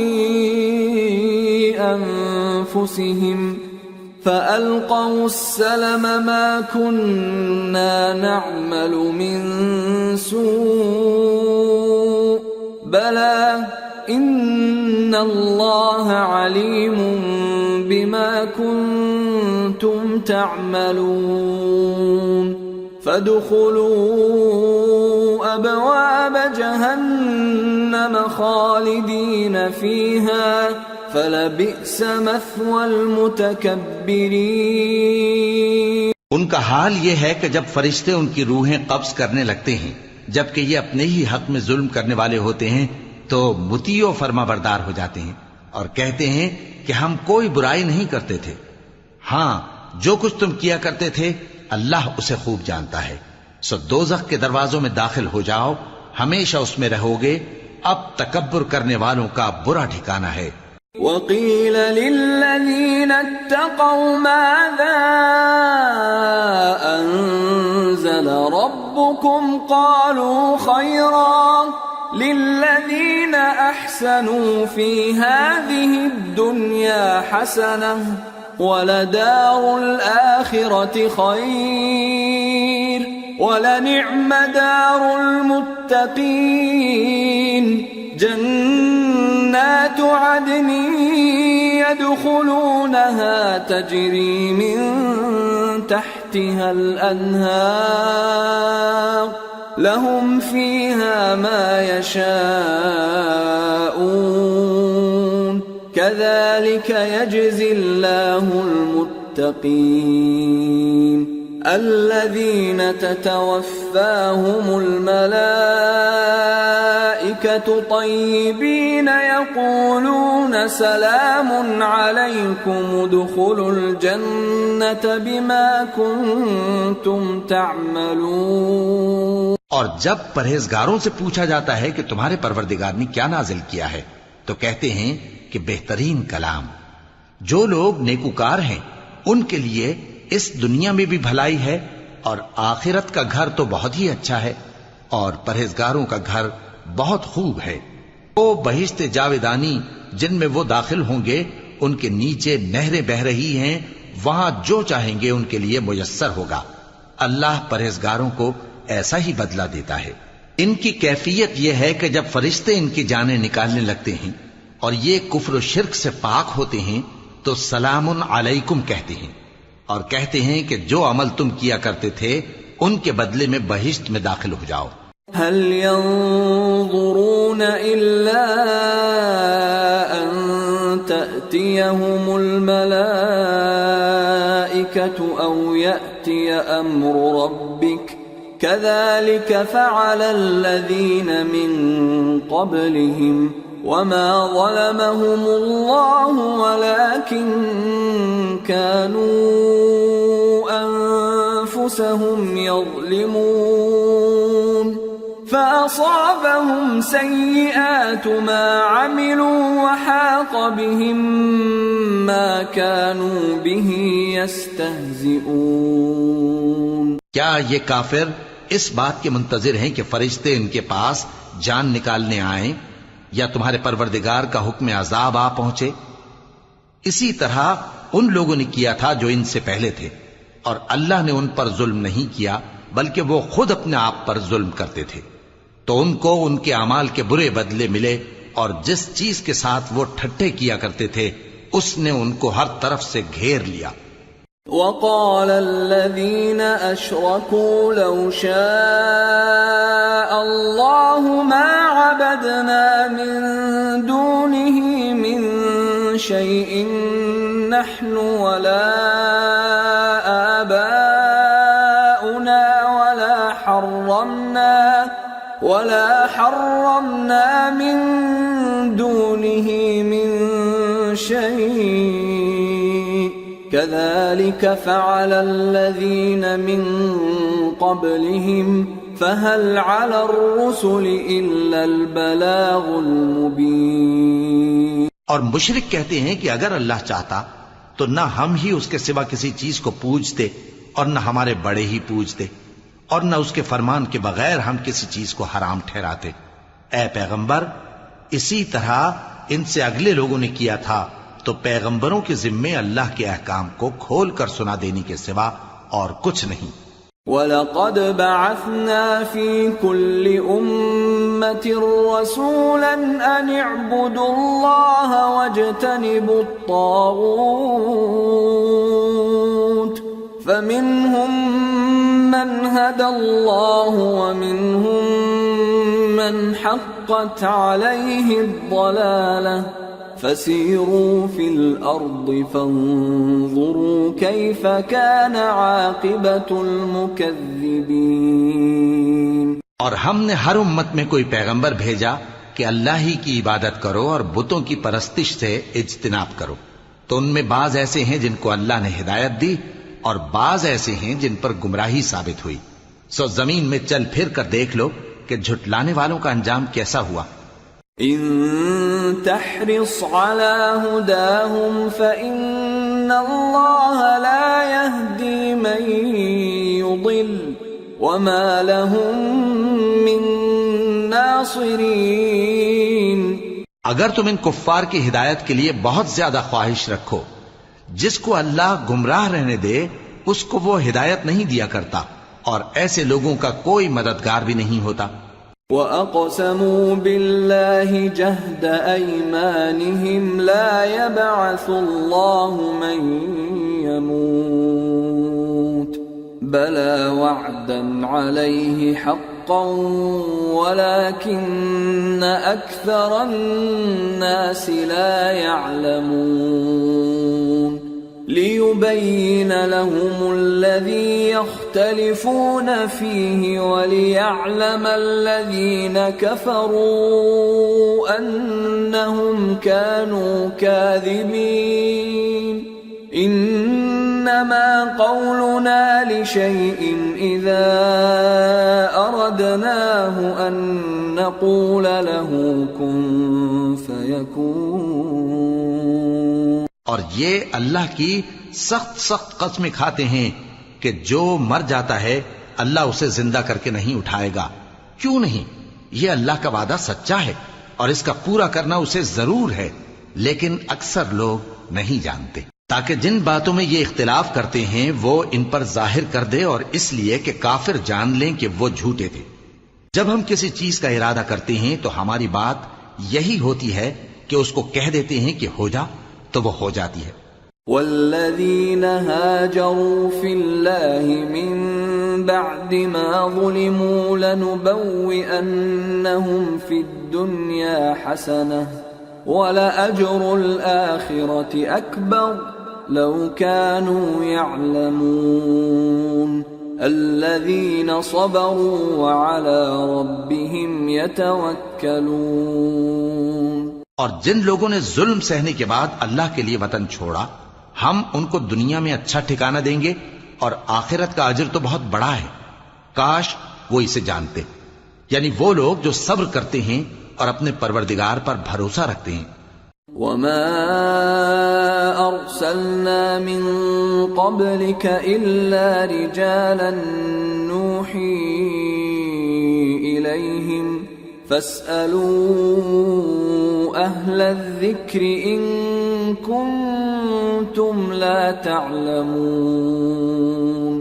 أنفسهم فألقوا السلم ما كنا نعمل من سوء بلى إن الله عليم بما كنتم تعملون. فادخلوا أبواب جهنم خالدين فيها فلبئس مثوى المتكبرين. ان کا حال یہ ہے کہ جب فرشتے ان کی روحیں قبض کرنے لگتے ہیں جبکہ یہ اپنے ہی حق میں ظلم کرنے والے ہوتے ہیں تو مطیع و فرما بردار ہو جاتے ہیں اور کہتے ہیں کہ ہم کوئی برائی نہیں کرتے تھے. ہاں جو کچھ تم کیا کرتے تھے اللہ اسے خوب جانتا ہے. سو دوزخ کے دروازوں میں داخل ہو جاؤ، ہمیشہ اس میں رہو گے. اب تکبر کرنے والوں کا برا ٹھکانہ ہے. وَقِيلَ لِلَّذِينَ اتَّقَوْا مَاذَا أَنزَلَ رَبُّكُمْ قَالُوا خَيْرًا لِلَّذِينَ أَحْسَنُوا فِي هَذِهِ الدُّنْيَا حَسَنَةٌ وَلَدَارُ الْآخِرَةِ خَيْرٌ وَلَنِعْمَ دَارُ الْمُتَّقِينَ. جنات عدن يدخلونها تجري من تحتها الأنهار لهم فيها ما يشاءون كذلك يجزي الله المتقين. الذين تتوفاهم الملائكة الملائكة طيبين يقولون سلام عليكم ادخلوا الجنة بما كنتم تعملون. اور جب پرہیزگاروں سے پوچھا جاتا ہے کہ تمہارے پروردگار نے کیا نازل کیا ہے تو کہتے ہیں کہ بہترین کلام. جو لوگ نیکوکار ہیں ان کے لیے اس دنیا میں بھی بھلائی ہے اور آخرت کا گھر تو بہت ہی اچھا ہے اور پرہیزگاروں کا گھر بہت خوب ہے. وہ بہشت جاویدانی جن میں وہ داخل ہوں گے ان کے نیچے نہریں بہ رہی ہیں، وہاں جو چاہیں گے ان کے لیے میسر ہوگا. اللہ پرہیزگاروں کو ایسا ہی بدلہ دیتا ہے. ان کی کیفیت یہ ہے کہ جب فرشتے ان کی جانیں نکالنے لگتے ہیں اور یہ کفر و شرک سے پاک ہوتے ہیں تو سلام علیکم کہتے ہیں اور کہتے ہیں کہ جو عمل تم کیا کرتے تھے ان کے بدلے میں بہشت میں داخل ہو جاؤ. هل ينظرون إلا أن تأتيهم الملائكة أو يأتي أمر ربك كذلك فعل الذين من قبلهم وما ظلمهم الله ولكن كانوا أنفسهم يظلمون. فأصابهم سيئات ما عملوا وحاق بهم ما كانوا به يستهزئون. کیا یہ کافر اس بات کے منتظر ہیں کہ فرشتے ان کے پاس جان نکالنے آئیں یا تمہارے پروردگار کا حکم عذاب آ پہنچے؟ اسی طرح ان لوگوں نے کیا تھا جو ان سے پہلے تھے اور اللہ نے ان پر ظلم نہیں کیا بلکہ وہ خود اپنے آپ پر ظلم کرتے تھے. تو ان کو ان کے اعمال کے برے بدلے ملے اور جس چیز کے ساتھ وہ ٹھٹھے کیا کرتے تھے اس نے ان کو ہر طرف سے گھیر لیا. وقال الذين أشركوا لو شاء الله ما عبدنا من دونه من شيء نحن ولا آباؤنا ولا حرمنا من دونه من شيء كذلك فعل الذين من قبلهم فهل على الرسل إلا البلاغ المبين. اور مشرک کہتے ہیں کہ اگر اللہ چاہتا تو نہ ہم ہی اس کے سوا کسی چیز کو پوجتے اور نہ ہمارے بڑے ہی پوجتے اور نہ اس کے فرمان کے بغیر ہم کسی چیز کو حرام ٹھہراتے. اے پیغمبر اسی طرح ان سے اگلے لوگوں نے کیا تھا تو پیغمبروں کے ذمے اللہ کے احکام کو کھول کر سنا دینے کے سوا اور کچھ نہیں. وَلَقَدْ بَعَثْنَا فِي كُلِّ أُمَّةٍ رَسُولًا أَنِ اعْبُدُوا اللَّهَ وَاجْتَنِبُوا الطَّاغُوتَ فَمِنْهُمْ مَنْ هَدَى اللَّهُ وَمِنْهُمْ مَنْ حَقَّتْ عَلَيْهِ الضَّلَالَةُ فَسِيرُوا فِي الْأَرْضِ فَانظُرُوا كَيْفَ كَانَ عَاقِبَةُ الْمُكَذِّبِينَ. اور ہم نے ہر امت میں کوئی پیغمبر بھیجا کہ اللہ ہی کی عبادت کرو اور بتوں کی پرستش سے اجتناب کرو. تو ان میں بعض ایسے ہیں جن کو اللہ نے ہدایت دی اور بعض ایسے ہیں جن پر گمراہی ثابت ہوئی. سو زمین میں چل پھر کر دیکھ لو کہ جھٹلانے والوں کا انجام کیسا ہوا. ان تحرص على هداهم فإن الله لا يهدي من يضل وما لهم من ناصرين. اگر تم ان کفار کی ہدایت کے لیے بہت زیادہ خواہش رکھو، جس کو اللہ گمراہ رہنے دے اس کو وہ ہدایت نہیں دیا کرتا اور ایسے لوگوں کا کوئی مددگار بھی نہیں ہوتا. وَأَقْسَمُوا بِاللَّهِ جَهْدَ أَيْمَانِهِمْ لَا يَبْعَثُ اللَّهُ مَن يَمُوتُ بَلَى وَعْدًا عَلَيْهِ حَقًّا وَلَكِنَّ أَكْثَرَ النَّاسِ لَا يَعْلَمُونَ. لِيُبَيِّنَ لَهُمُ الَّذِي يَخْتَلِفُونَ فِيهِ وَلِيَعْلَمَ الَّذِينَ كَفَرُوا أَنَّهُمْ كَانُوا كَاذِبِينَ إِنَّمَا قَوْلُنَا لِشَيْءٍ إِذَا أَرَدْنَاهُ أَن نَّقُولَ لَهُ كُن فَيَكُونُ۔ اور یہ اللہ کی سخت سخت قسمیں کھاتے ہیں کہ جو مر جاتا ہے اللہ اسے زندہ کر کے نہیں اٹھائے گا۔ کیوں نہیں؟ یہ اللہ کا وعدہ سچا ہے اور اس کا پورا کرنا اسے ضرور ہے، لیکن اکثر لوگ نہیں جانتے، تاکہ جن باتوں میں یہ اختلاف کرتے ہیں وہ ان پر ظاہر کر دے، اور اس لیے کہ کافر جان لیں کہ وہ جھوٹے تھے۔ جب ہم کسی چیز کا ارادہ کرتے ہیں تو ہماری بات یہی ہوتی ہے کہ اس کو کہہ دیتے ہیں کہ ہو جا، تو وہ ہو جاتی ہے۔ والذین هاجروا فی اللہ من بعد ما ظلموا لنبوئنہم فی الدنیا حسنہ ولأجر الآخرة اکبر لو كانوا يعلمون الذین صبروا وعلى ربهم يتوکلون۔ اور جن لوگوں نے ظلم سہنے کے بعد اللہ کے لیے وطن چھوڑا، ہم ان کو دنیا میں اچھا ٹھکانہ دیں گے اور آخرت کا اجر تو بہت بڑا ہے، کاش وہ اسے جانتے، یعنی وہ لوگ جو صبر کرتے ہیں اور اپنے پروردگار پر بھروسہ رکھتے ہیں۔ وما ارسلنا من قبلك الا رجالا نوحي اليهم فاسألوا أهل الذكر إن كنتم لا تعلمون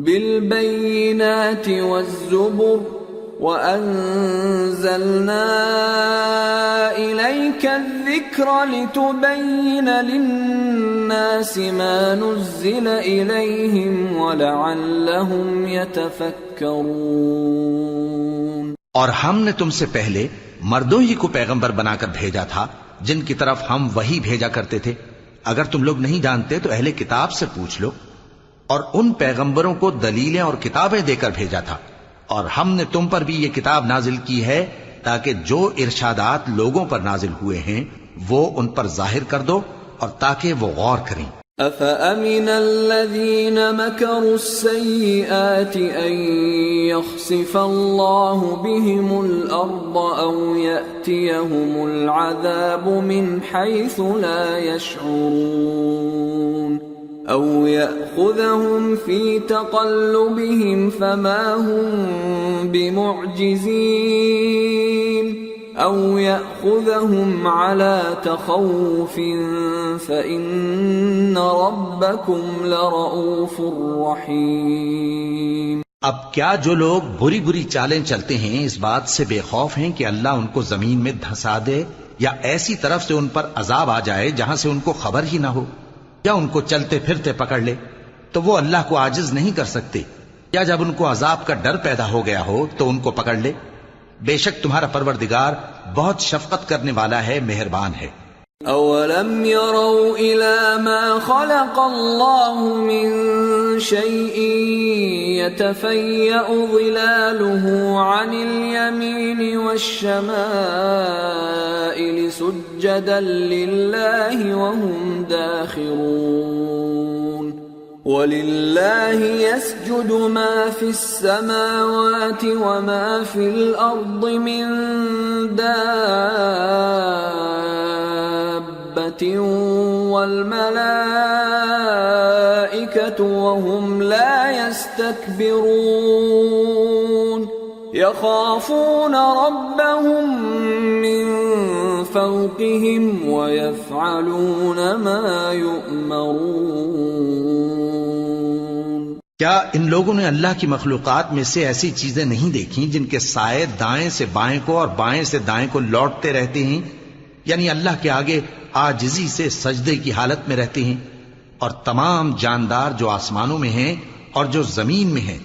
بالبينات والزبر وأنزلنا إليك الذكر لتبين للناس ما نزل إليهم ولعلهم يتفكرون۔ اور ہم نے تم سے پہلے مردوں ہی کو پیغمبر بنا کر بھیجا تھا جن کی طرف ہم وحی بھیجا کرتے تھے۔ اگر تم لوگ نہیں جانتے تو اہل کتاب سے پوچھ لو، اور ان پیغمبروں کو دلیلیں اور کتابیں دے کر بھیجا تھا، اور ہم نے تم پر بھی یہ کتاب نازل کی ہے تاکہ جو ارشادات لوگوں پر نازل ہوئے ہیں وہ ان پر ظاہر کر دو اور تاکہ وہ غور کریں۔ أَفَأَمِنَ الَّذِينَ مَكَرُوا السَّيِّئَاتِ أَن يَخْسِفَ اللَّهُ بِهِمُ الْأَرْضَ أَوْ يَأْتِيَهُمُ الْعَذَابُ مِنْ حَيْثُ لَا يَشْعُرُونَ أَوْ يَأْخُذَهُمْ فِي تَقَلُّبِهِمْ فَمَا هُمْ بِمُعْجِزِينَ أَوْ يَأْخُذَهُمْ عَلَى تَخَوُّفٍ فَإِنَّ رَبَّكُمْ لَرَؤُوفٌ رَحِيمٌ۔ اب کیا جو لوگ بری بری چالیں چلتے ہیں اس بات سے بے خوف ہیں کہ اللہ ان کو زمین میں دھسا دے، یا ایسی طرف سے ان پر عذاب آ جائے جہاں سے ان کو خبر ہی نہ ہو، یا ان کو چلتے پھرتے پکڑ لے، تو وہ اللہ کو عاجز نہیں کر سکتے، یا جب ان کو عذاب کا ڈر پیدا ہو گیا ہو تو ان کو پکڑ لے۔ بے شک تمہارا پروردگار بہت شفقت کرنے والا ہے، مہربان ہے۔ اولم يروا الى ما خلق الله من شيء يتفيأ ظلاله عن اليمين والشمائل سجدا لله وهم داخرون وَلِلَّهِ يَسْجُدُ مَا فِي السَّمَاوَاتِ وَمَا فِي الْأَرْضِ مِن دَابَّةٍ وَالْمَلَائِكَةُ وَهُمْ لَا يَسْتَكْبِرُونَ يَخَافُونَ رَبَّهُم مِّن فَوْقِهِمْ وَيَفْعَلُونَ مَا يُؤْمَرُونَ۔ کیا ان لوگوں نے اللہ کی مخلوقات میں سے ایسی چیزیں نہیں دیکھی جن کے سائے دائیں سے بائیں کو اور بائیں سے دائیں کو لوٹتے رہتے ہیں، یعنی اللہ کے آگے عاجزی سے سجدے کی حالت میں رہتے ہیں؟ اور تمام جاندار جو آسمانوں میں ہیں اور جو زمین میں ہیں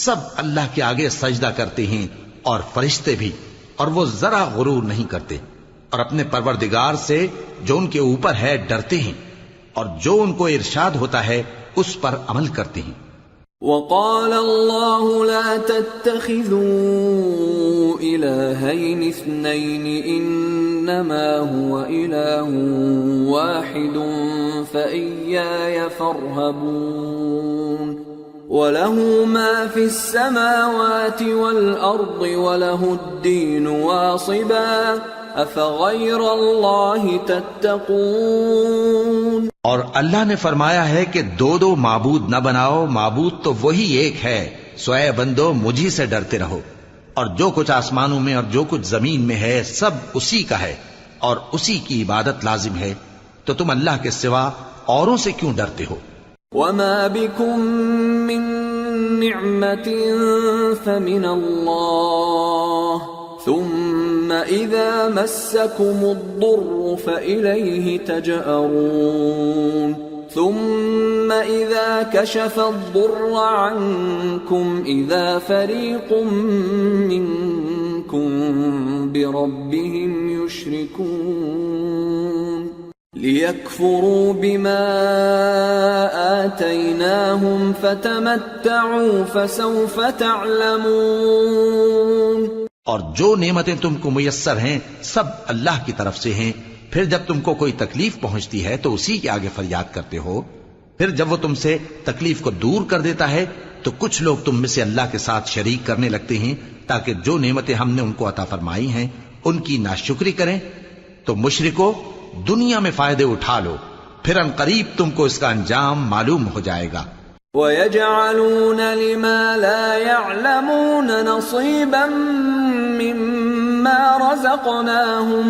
سب اللہ کے آگے سجدہ کرتے ہیں، اور فرشتے بھی، اور وہ ذرا غرور نہیں کرتے، اور اپنے پروردگار سے جو ان کے اوپر ہے ڈرتے ہیں۔ اور جو ان کو ارشاد ہوتا ہے اس پر عمل کرتے ہیں. وقال الله لا تتخذوا إلهين اثنين إنما هو إله واحد فإياي فارهبون وله ما في السماوات والأرض وله الدين واصبا أفغير الله تتقون. اور اللہ نے فرمایا ہے کہ دو دو معبود نہ بناؤ، معبود تو وہی ایک ہے، سو اے بندو مجھی سے ڈرتے رہو. اور جو کچھ آسمانوں میں اور جو کچھ زمین میں ہے سب اسی کا ہے اور اسی کی عبادت لازم ہے، تو تم اللہ کے سوا اوروں سے کیوں ڈرتے ہو؟ وما بكم من نعمة فمن الله ثم إذا مسكم الضر فإليه تجأرون ثم إذا كشف الضر عنكم إذا فريق منكم بربهم يشركون ليكفروا بما آتيناهم فتمتعوا فسوف تعلمون. اور جو نعمتیں تم کو میسر ہیں سب اللہ کی طرف سے ہیں، پھر جب تم کو کوئی تکلیف پہنچتی ہے تو اسی کے آگے فریاد کرتے ہو، پھر جب وہ تم سے تکلیف کو دور کر دیتا ہے تو کچھ لوگ تم میں سے اللہ کے ساتھ شریک کرنے لگتے ہیں تاکہ جو نعمتیں ہم نے ان کو عطا فرمائی ہیں ان کی ناشکری کریں. تو مشرکو دنیا میں فائدے اٹھا لو، پھر ان قریب تم کو اس کا انجام معلوم ہو جائے گا. وَيَجْعَلُونَ لِمَا لَا يَعْلَمُونَ نَصِيبًا مِّمَّا رَزَقْنَاهُمْ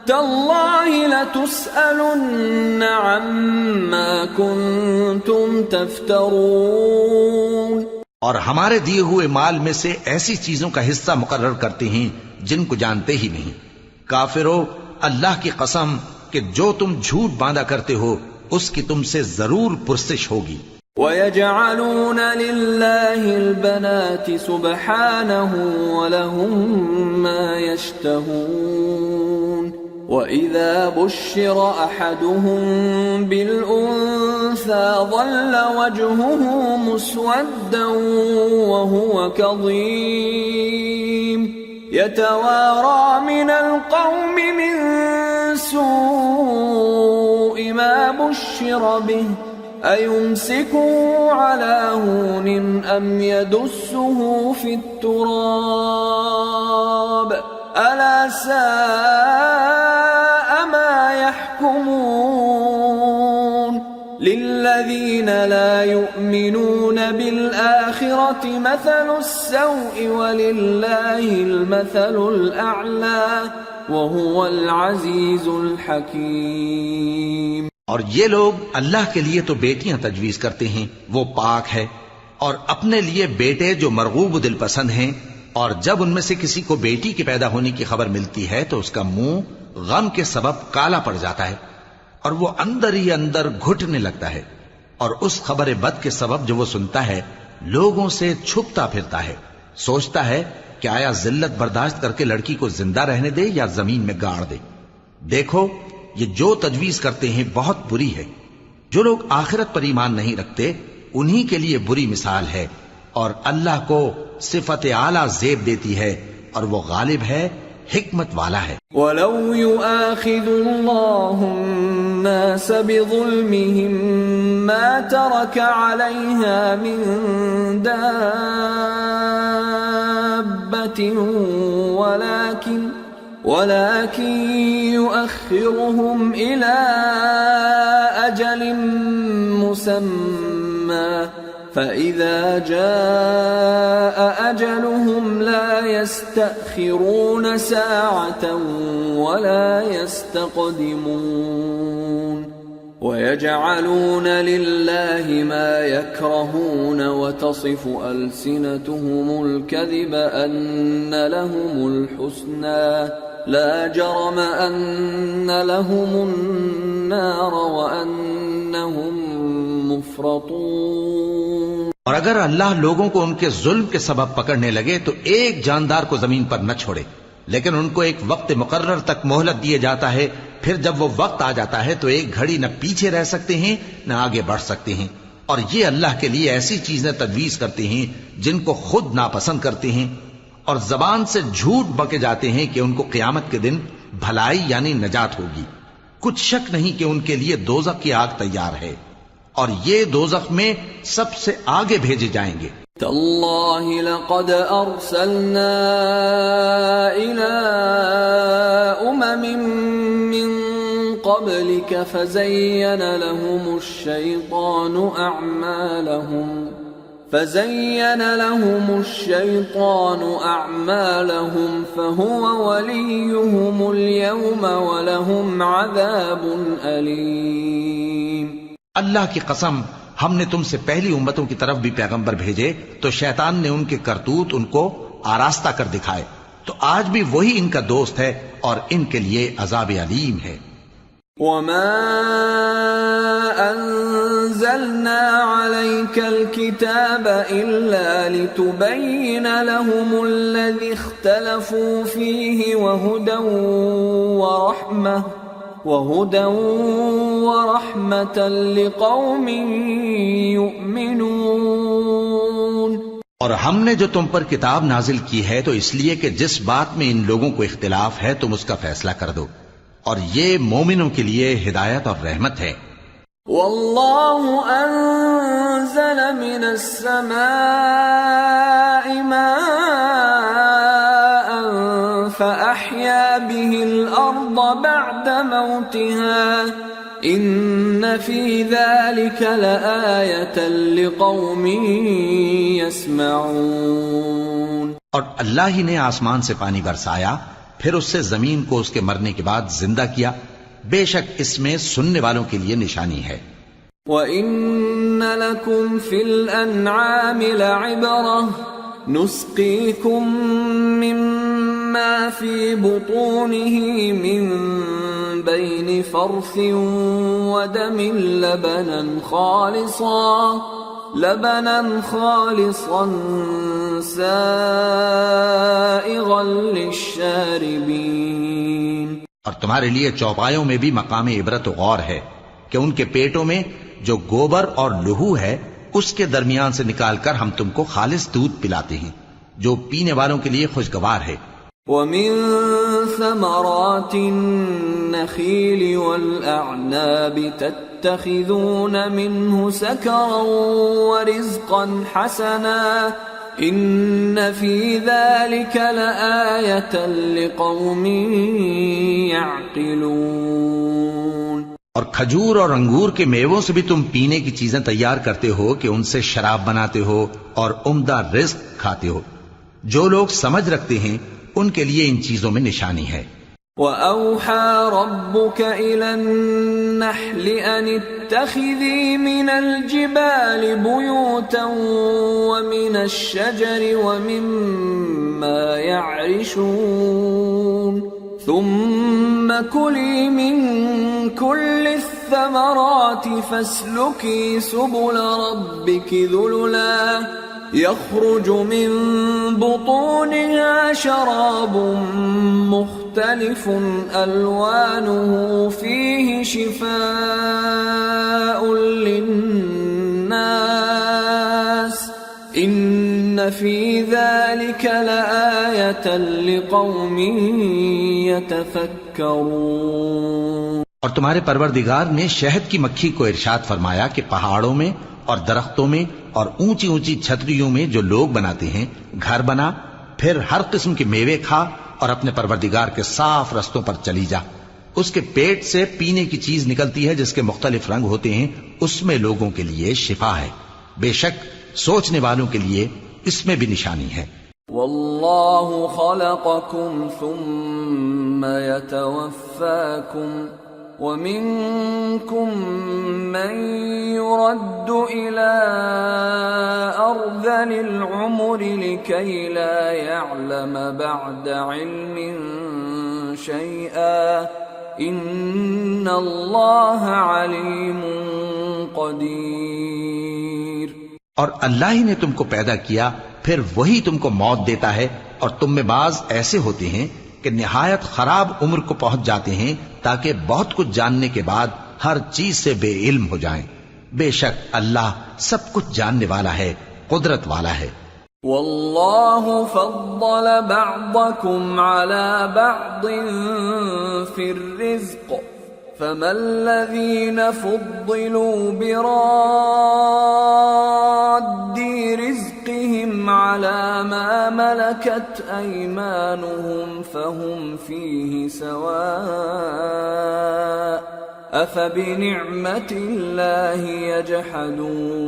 تَاللَّهِ لَتُسْأَلُنَّ عَمَّا كُنتُمْ تَفْتَرُونَ. اور ہمارے دیے ہوئے مال میں سے ایسی چیزوں کا حصہ مقرر کرتے ہیں جن کو جانتے ہی نہیں. کافرو اللہ کی قسم کہ جو تم جھوٹ باندھا کرتے ہو اس کی تم سے ضرور پرسش ہوگی. وَيَجْعَلُونَ لِلَّهِ الْبَنَاتِ سُبْحَانَهُ وَلَهُم مَّا يَشْتَهُونَ وَإِذَا بُشِّرَ أَحَدُهُم بِالْأُنثَىٰ ظَلَّ وَجْهُهُ مُسْوَدًّا وَهُوَ كَظِيمٌ يَتَوَارَىٰ مِنَ الْقَوْمِ مِن سُوءِ مَا بُشِّرَ بِهِ أَيُمْسِكُهُ عَلَىٰ هُونٍ أَمْ يَدُسُّهُ فِي التُّرَابِ أَلَا سَاءَ مَا يَحْكُمُونَ. لِلَّذِينَ لَا يُؤْمِنُونَ بِالْآخِرَةِ مَثَلُ السَّوْءِ وَلِلَّهِ الْمَثَلُ الْأَعْلَىٰ وَهُوَ الْعَزِيزُ الْحَكِيمُ. اور یہ لوگ اللہ کے لیے تو بیٹیاں تجویز کرتے ہیں، وہ پاک ہے، اور اپنے لیے بیٹے جو مرغوب دل پسند ہیں، اور جب ان میں سے کسی کو بیٹی کے پیدا ہونے کی خبر ملتی ہے تو اس کا منہ غم کے سبب کالا پڑ جاتا ہے اور وہ اندر ہی اندر گھٹنے لگتا ہے، اور اس خبر بد کے سبب جو وہ سنتا ہے لوگوں سے چھپتا پھرتا ہے، سوچتا ہے کہ آیا ذلت برداشت کر کے لڑکی کو زندہ رہنے دے یا زمین میں گاڑ دے. دیکھو یہ جو تجویز کرتے ہیں بہت بری ہے. جو لوگ آخرت پر ایمان نہیں رکھتے انہی کے لیے بری مثال ہے، اور اللہ کو صفت اعلیٰ زیب دیتی ہے اور وہ غالب ہے، حکمت والا ہے. وَلَوْ يُؤَاخِذُ اللَّهُ النَّاسَ بِظُلْمِهِمْ مَا تَرَكَ عَلَيْهَا مِن دَابَّةٍ ولكن يؤخرهم إلى أجل مسمى فإذا جاء أجلهم لا يستأخرون ساعة ولا يستقدمون. ويجعلون لله ما يكرهون وتصف ألسنتهم الكذب أن لهم الحسنى لا جرم أن لهم النار وأنهم مفرطون. اور اگر اللہ لوگوں کو ان کے ظلم کے سبب پکڑنے لگے تو ایک جاندار کو زمین پر نہ چھوڑے، لیکن ان کو ایک وقت مقرر تک مہلت دیے جاتا ہے پھر جب وہ وقت آ جاتا ہے تو ایک گھڑی نہ پیچھے رہ سکتے ہیں نہ آگے بڑھ سکتے ہیں، اور یہ اللہ کے لیے ایسی چیزیں تجویز کرتے ہیں جن کو خود ناپسند کرتے ہیں، اور زبان سے جھوٹ بکے جاتے ہیں کہ ان کو قیامت کے دن بھلائی یعنی نجات ہوگی۔ کچھ شک نہیں کہ ان کے لیے دوزخ کی آگ تیار ہے، اور یہ دوزخ میں سب سے آگے بھیجے جائیں گے۔ تاللہ لقد ارسلنا الى امم من قبلك فزين لهم الشيطان اعمالهم فهو وليهم اليوم ولهم عذاب الیم۔ اللہ کی قسم، ہم نے تم سے پہلی امتوں کی طرف بھی پیغمبر بھیجے تو شیطان نے ان کے کرتوت ان کو آراستہ کر دکھائے، تو آج بھی وہی ان کا دوست ہے اور ان کے لیے عذاب علیم ہے۔ وما انزلنا عليك الكتاب الا لتبين لهم الذي اختلفوا فيه وهدى ورحمة لقوم يؤمنون۔ اور ہم نے جو تم پر کتاب نازل کی ہے تو اس لیے کہ جس بات میں ان لوگوں کو اختلاف ہے تم اس کا فیصلہ کر دو، اور یہ مومنوں کے لیے ہدایت اور رحمت ہے۔ واللہ انزل من السماء ماء فأحيا به الأرض بعد موتها ان فی ذلک لآیۃ لقوم یسمعون۔ اور اللہ ہی نے آسمان سے پانی برسایا، پھر اس سے زمین کو اس کے مرنے کے بعد زندہ کیا، بے شک اس میں سننے والوں کے لیے نشانی ہے۔ وَإِنَّ لَكُمْ فِي الْأَنْعَامِ لَعِبْرَةً نُسْقِيكُم مِّمَّا فِي بُطُونِهِ مِن بَيْنِ فَرْثٍ وَدَمٍ لَبَنًا خَالِصًا سَائِغًا لِلشَّارِبِينَ۔ اور تمہارے لیے چوپایوں میں بھی مقام عبرت و غور ہے کہ ان کے پیٹوں میں جو گوبر اور لہو ہے اس کے درمیان سے نکال کر ہم تم کو خالص دودھ پلاتے ہیں جو پینے والوں کے لیے خوشگوار ہے۔ وَمِن ثَمَرَاتِ النَّخِيلِ وَالْأَعْنَابِ تَتَّخِذُونَ مِنْهُ سَكَرًا وَرِزْقًا حَسَنًا إِنَّ فِي ذَلِكَ لَآيَةً لِقَوْمٍ يَعْقِلُونَ۔ اور کھجور اور انگور کے میووں سے بھی تم پینے کی چیزیں تیار کرتے ہو کہ ان سے شراب بناتے ہو اور عمدہ رزق کھاتے ہو، جو لوگ سمجھ رکھتے ہیں ان کے لیے ان چیزوں میں نشانی ہے۔ وَأَوْحَى رَبُّكَ إِلَى النَّحْلِ أَنِ اتَّخِذِي مِنَ الْجِبَالِ بُيُوتًا وَمِنَ الشَّجَرِ وَمِمَّا يَعْرِشُونَ ثُمَّ كُلِي مِن كُلِّ الثَّمَرَاتِ فَاسْلُكِي سُبُلَ رَبِّكِ ذُلُلًا يخرج من بطونها شراب مختلف ألوانه فيه شفاء للناس إن في ذلك لآية لقوم يتفكرون۔ اور تمہارے پروردگار نے شہد کی مکھی کو ارشاد فرمایا کہ پہاڑوں میں اور درختوں میں اور اونچی اونچی چھتریوں میں جو لوگ بناتے ہیں گھر بنا، پھر ہر قسم کے میوے کھا اور اپنے پروردگار کے صاف رستوں پر چلی جا۔ اس کے پیٹ سے پینے کی چیز نکلتی ہے جس کے مختلف رنگ ہوتے ہیں، اس میں لوگوں کے لیے شفا ہے، بے شک سوچنے والوں کے لیے اس میں بھی نشانی ہے۔ واللہ خلقکم ثم یتوفاکم وَمِنكُم مَّن يُرَدُّ إِلَىٰ أَرْذَلِ الْعُمُرِ لِكَيْ لَا يَعْلَمَ بَعْدَ عِلْمٍ شَيْئًا إِنَّ اللَّهَ عَلِيمٌ قَدِيرٌ۔ اور اللہ ہی نے تم کو پیدا کیا، پھر وہی تم کو موت دیتا ہے، اور تم میں بعض ایسے ہوتے ہیں کہ نہایت خراب عمر کو پہنچ جاتے ہیں تاکہ بہت کچھ جاننے کے بعد ہر چیز سے بے علم ہو جائیں۔ بے شک اللہ سب کچھ جاننے والا ہے، قدرت والا ہے۔ واللہ فضل بعضکم علی بعض فی الرزق فما الذین فضلوا براد رزقهم على ما ملكت أيمانهم فهم فيه سواء أفبنعمة الله يجحدون۔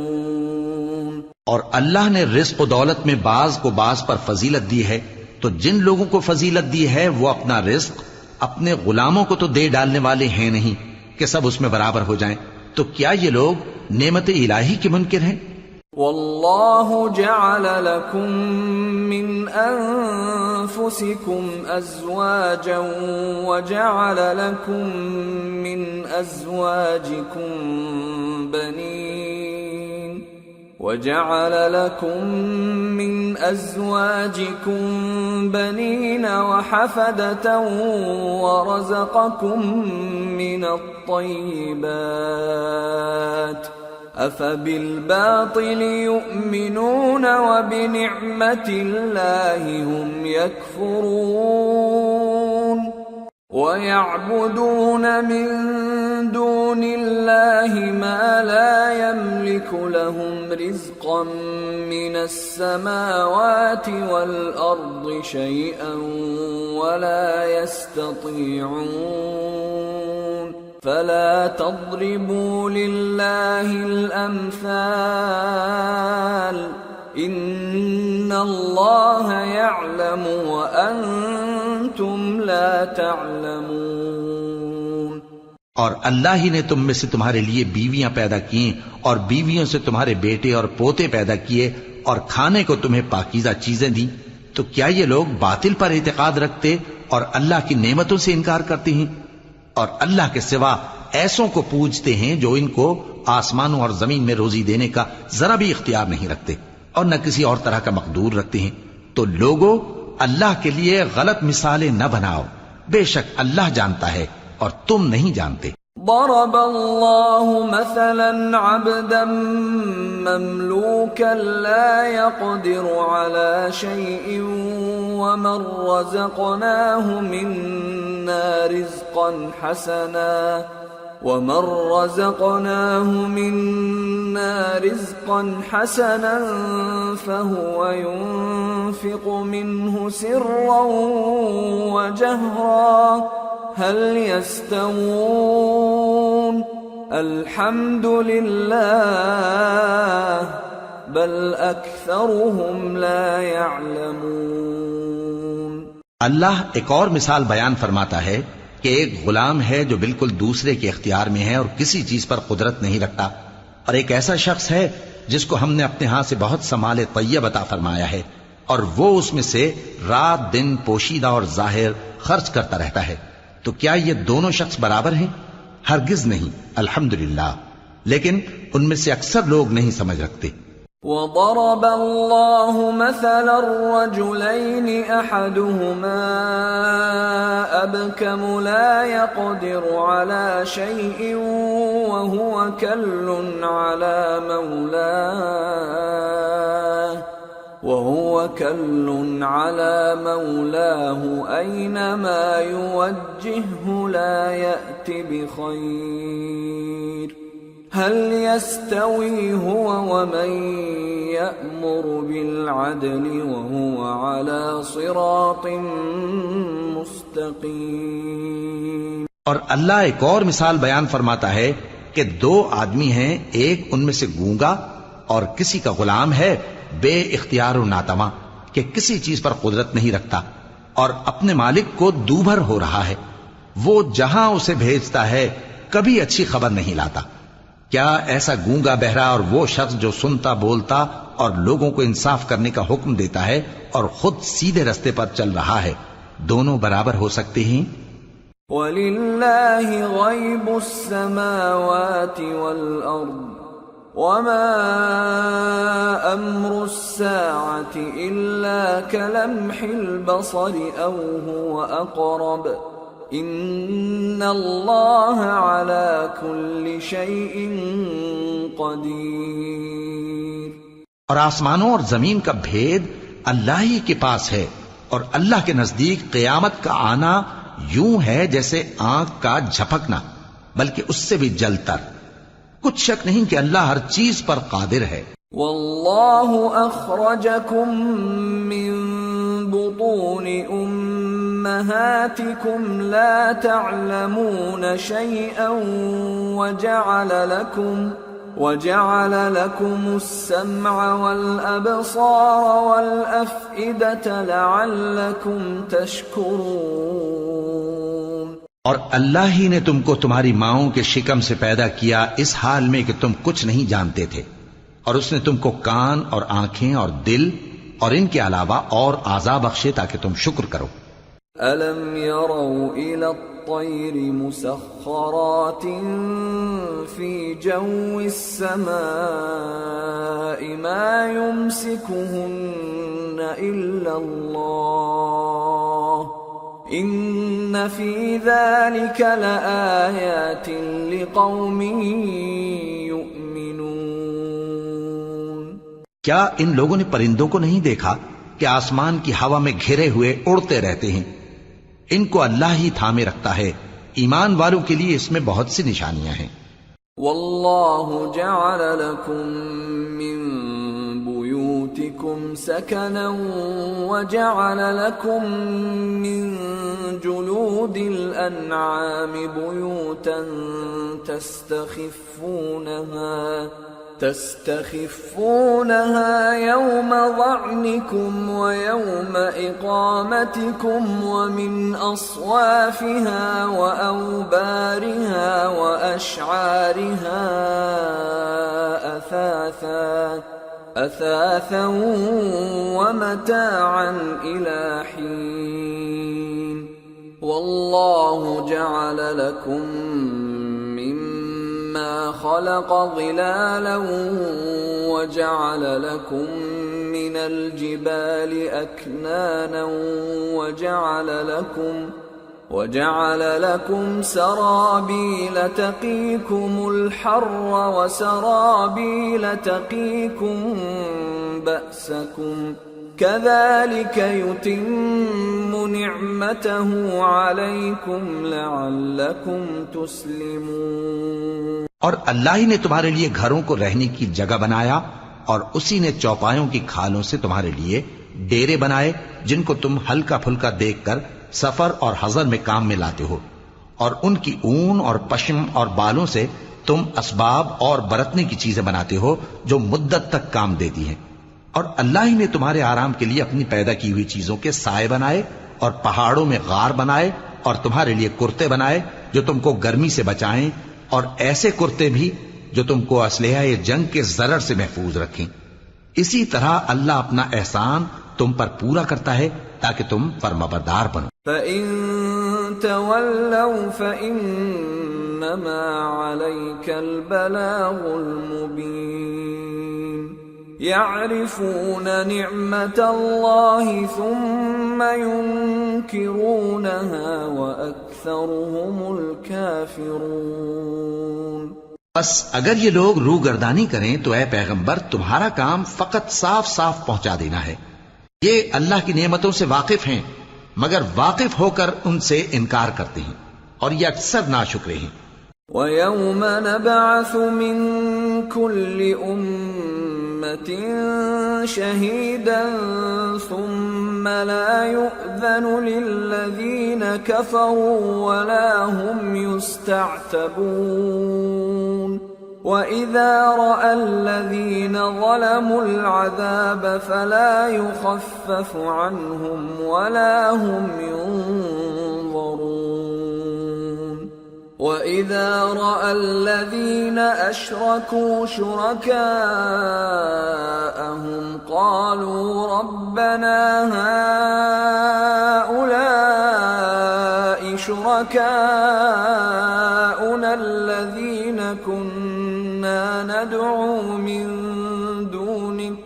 اور اللہ نے رزق و دولت میں بعض کو بعض پر فضیلت دی ہے، تو جن لوگوں کو فضیلت دی ہے وہ اپنا رزق اپنے غلاموں کو تو دے ڈالنے والے ہیں نہیں کہ سب اس میں برابر ہو جائیں، تو کیا یہ لوگ نعمت الہی کے منکر ہیں؟ واللہ جعل لکم من انفسکم ازواجا وجعل لکم من ازواجکم بنین وجعل لكم من أزواجكم بنين وحفدة ورزقكم من الطيبات أفبالباطل يؤمنون وبنعمة الله هم يكفرون وَيَعْبُدُونَ مِن دُونِ اللَّهِ مَا لَا يَمْلِكُ لَهُمْ رِزْقًا مِّنَ السَّمَاوَاتِ وَالْأَرْضِ شَيْئًا وَلَا يَسْتَطِيعُونَ فَلَا تَضْرِبُوا لِلَّهِ الْأَمْثَالَ إِنَّ اللَّهَ يَعْلَمُ وَأَنْتُمْ لَا تَعْلَمُونَ۔ اور اللہ ہی نے تم میں سے تمہارے لیے بیویاں پیدا کی اور بیویوں سے تمہارے بیٹے اور پوتے پیدا کیے اور کھانے کو تمہیں پاکیزہ چیزیں دیں، تو کیا یہ لوگ باطل پر اعتقاد رکھتے اور اللہ کی نعمتوں سے انکار کرتے ہیں؟ اور اللہ کے سوا ایسوں کو پوجتے ہیں جو ان کو آسمانوں اور زمین میں روزی دینے کا ذرا بھی اختیار نہیں رکھتے اور نہ کسی اور طرح کا مقدور رکھتے ہیں۔ تو لوگو اللہ کے لیے غلط مثالیں نہ بناؤ، بے شک اللہ جانتا ہے اور تم نہیں جانتے۔ ضرب اللہ مثلا عبدا مملوكا لا يقدر على شيء ومن رزقناه منا رزقا حسنا فهو ينفق منه سرا وجهرا هل يستوون الحمد لله بل أكثرهم لا يعلمون۔ اللہ ایک اور مثال بیان فرماتا ہے کہ ایک غلام ہے جو بالکل دوسرے کے اختیار میں ہے اور کسی چیز پر قدرت نہیں رکھتا، اور ایک ایسا شخص ہے جس کو ہم نے اپنے ہاں سے بہت سا مال طیب عطا فرمایا ہے اور وہ اس میں سے رات دن پوشیدہ اور ظاہر خرچ کرتا رہتا ہے، تو کیا یہ دونوں شخص برابر ہیں؟ ہرگز نہیں، الحمدللہ، لیکن ان میں سے اکثر لوگ نہیں سمجھ رکھتے۔ وضرب الله مثلا الرجلين أحدهما أبكم لا يقدر على شيء وهو كل على مولاه أينما يوجهه لا يأت بخير هل يستوي هو ومن يأمر بالعدل وهو على صراط مستقيم۔ اور اللہ ایک اور مثال بیان فرماتا ہے کہ دو آدمی ہیں، ایک ان میں سے گونگا اور کسی کا غلام ہے بے اختیار و ناتواں کہ کسی چیز پر قدرت نہیں رکھتا اور اپنے مالک کو دوبھر ہو رہا ہے، وہ جہاں اسے بھیجتا ہے کبھی اچھی خبر نہیں لاتا۔ کیا ایسا گونگا بہرا اور وہ شخص جو سنتا بولتا اور لوگوں کو انصاف کرنے کا حکم دیتا ہے اور خود سیدھے رستے پر چل رہا ہے، دونوں برابر ہو سکتے ہیں؟ وَلِلَّهِ غَيْبُ السَّمَاوَاتِ وَالْأَرْضِ وما أمر الساعة إلا كلمح البصر أو هو أقرب إن الله على كل شيء قدير۔ اور آسمانوں اور زمین کا بھید اللہ ہی کے پاس ہے، اور اللہ کے نزدیک قیامت کا آنا یوں ہے جیسے آنکھ کا جھپکنا، بلکہ اس سے بھی جل تر۔ کچھ شک نہیں کہ اللہ ہر چیز پر قادر ہے۔ واللہ اخرجکم من بطون امہاتکم لا تعلمون شیئا وجعل لكم السمع والأبصار والأفئدة لعلكم تشکرون۔ اور اللہ ہی نے تم کو تمہاری ماؤں کے شکم سے پیدا کیا اس حال میں کہ تم کچھ نہیں جانتے تھے، اور اس نے تم کو کان اور آنکھیں اور دل اور ان کے علاوہ اور اعضاء بخشے تاکہ تم شکر کرو۔ أَلَمْ يَرَوْا إِلَى الطَّيْرِ مُسَخَّرَاتٍ فِي جَوِّ السَّمَاءِ مَا يُمْسِكُهُنَّ إِلَّا اللَّهُ إِنَّ فِي ذَلِكَ لَآيَاتٍ لِقَوْمٍ يُؤْمِنُونَ۔ کیا ان لوگوں نے پرندوں کو نہیں دیکھا کہ آسمان کی ہوا میں گھرے ہوئے اڑتے رہتے ہیں؟ ان کو اللہ ہی تھامے رکھتا ہے، ایمان والوں کے لیے اس میں بہت سی نشانیاں ہیں۔ واللہ جعل لکم من بیوتکم سکنا وجعل لکم من جلود الانعام بیوتا تستخفونها يوم ظعنكم ويوم إقامتكم ومن أصوافها وأوبارها وأشعارها أثاثا ومتاعا إلى حين والله جعل لكم مما خلق ظلالا وجعل لكم من الجبال أكنانا وجعل لكم سرابيل تقيكم الحر وسرابيل تقيكم بأسكم كذلك يتم نعمته عليكم لعلكم تسلمون۔ اور اللہ ہی نے تمہارے لیے گھروں کو رہنے کی جگہ بنایا، اور اسی نے چوپایوں کی کھالوں سے تمہارے لیے ڈیرے بنائے جن کو تم ہلکا پھلکا دیکھ کر سفر اور حضر میں کام میں لاتے ہو، اور ان کی اون اور پشم اور بالوں سے تم اسباب اور برتنے کی چیزیں بناتے ہو جو مدت تک کام دیتی ہیں۔ اور اللہ ہی نے تمہارے آرام کے لیے اپنی پیدا کی ہوئی چیزوں کے سائے بنائے، اور پہاڑوں میں غار بنائے، اور تمہارے لیے کرتے بنائے جو تم کو گرمی سے بچائیں، اور ایسے کرتے بھی جو تم کو اسلحہ جنگ کے ضرر سے محفوظ رکھیں۔ اسی طرح اللہ اپنا احسان تم پر پورا کرتا ہے تاکہ تم فرمانبردار بنو۔ فَإِن تَوَلَّوْا فَإِنَّمَا عَلَيْكَ الْبَلَاغُ الْمُبِينُ يَعْرِفُونَ نِعْمَةَ اللَّهِ ثُمَّ يُنْكِرُونَهَا وَأَكْثَرُهُمُ الْكَافِرُونَ۔ بس اگر یہ لوگ روگردانی کریں تو اے پیغمبر تمہارا کام فقط صاف صاف پہنچا دینا ہے۔ یہ اللہ کی نعمتوں سے واقف ہیں مگر واقف ہو کر ان سے انکار کرتے ہیں، اور یہ اکثر ناشکرے ہیں۔ وَيَوْمَ نَبْعَثُ مِن كُلِّ أُمَّةٍ شَهِيدًا ثُمَّ لَا يُؤْذَنُ لِلَّذِينَ كَفَرُوا وَلَا هُمْ يُسْتَعْتَبُونَ وَإِذَا رَأَى الَّذِينَ ظَلَمُوا الْعَذَابَ فَلَا يُخَفَّفُ عَنْهُمْ وَلَا هُمْ يُنظَرُونَ وَإِذَا رَأَى الَّذِينَ أَشْرَكُوا شُرَكَاءَهُمْ قَالُوا رَبَّنَا هَؤُلَاءِ شُرَكَاؤُنَا الَّذِينَ كُنَّا ما ندعو من دونك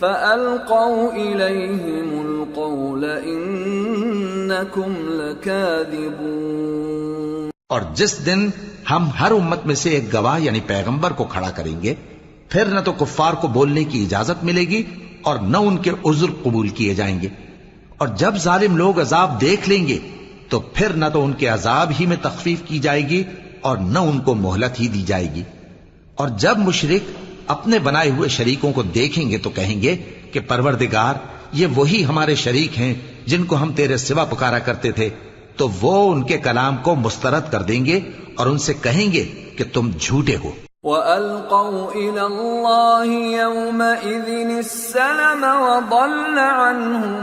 فألقوا إليهم القول إنكم لكاذبون۔ اور جس دن ہم ہر امت میں سے ایک گواہ یعنی پیغمبر کو کھڑا کریں گے، پھر نہ تو کفار کو بولنے کی اجازت ملے گی اور نہ ان کے عذر قبول کیے جائیں گے، اور جب ظالم لوگ عذاب دیکھ لیں گے تو پھر نہ تو ان کے عذاب ہی میں تخفیف کی جائے گی اور نہ ان کو مہلت ہی دی جائے گی۔ اور جب مشرک اپنے بنائے ہوئے شریکوں کو دیکھیں گے تو کہیں گے کہ پروردگار، یہ وہی ہمارے شریک ہیں جن کو ہم تیرے سوا پکارا کرتے تھے، تو وہ ان کے کلام کو مسترد کر دیں گے اور ان سے کہیں گے کہ تم جھوٹے ہو۔ وَأَلْقَوْا إِلَى اللَّهِ يَوْمَئِذٍ السَّلَمَ وَضَلَّ عَنْهُمْ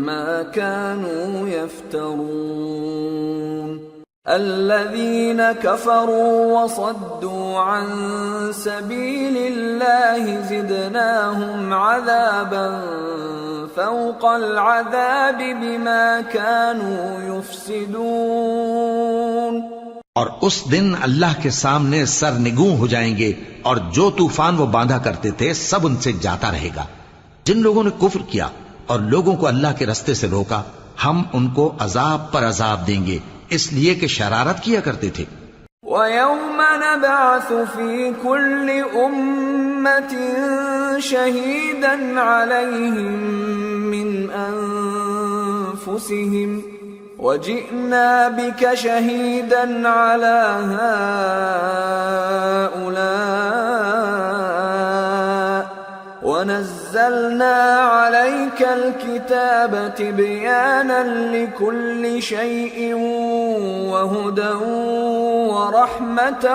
مَا كَانُوا يَفْتَرُونَ الَّذِينَ كَفَرُوا وَصَدُّوا عَن سَبِيلِ اللَّهِ زِدْنَاهُمْ عَذَابًا فَوْقَ الْعَذَابِ بِمَا كَانُوا يُفْسِدُونَ۔ اور اس دن اللہ کے سامنے سرنگوں ہو جائیں گے، اور جو طوفان وہ باندھا کرتے تھے سب ان سے جاتا رہے گا۔ جن لوگوں نے کفر کیا اور لوگوں کو اللہ کے رستے سے روکا، ہم ان کو عذاب پر عذاب دیں گے، اس لیے کہ شرارت کیا کرتے تھے۔ وَيَوْمَ نَبْعَثُ فِي كُلِّ أُمَّةٍ شَهِيدًا عَلَيْهِمْ مِنْ أَنفُسِهِمْ وَجِئْنَا بِكَ شَهِيدًا عَلَى هَؤُلَاءِ وَنَزَّلْنَا عَلَيْكَ الْكِتَابَ تِبْيَانًا لِكُلِّ شَيْءٍ وَهُدًى وَرَحْمَةً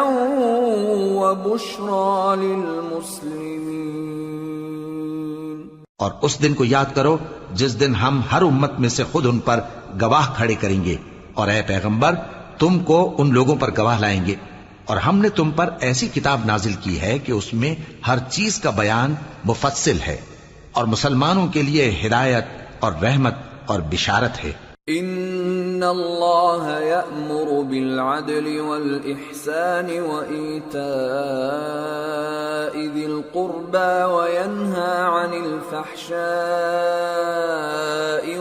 وَبُشْرَى لِلْمُسْلِمِينَ۔ اور اس دن کو یاد کرو جس دن ہم ہر امت میں سے خود ان پر گواہ کھڑے کریں گے، اور اے پیغمبر تم کو ان لوگوں پر گواہ لائیں گے، اور ہم نے تم پر ایسی کتاب نازل کی ہے کہ اس میں ہر چیز کا بیان مفصل ہے، اور مسلمانوں کے لیے ہدایت اور رحمت اور بشارت ہے۔ ان اللہ یأمر بالعدل والإحسان وإیتاء ذی القربى وینہى عن الفحشاء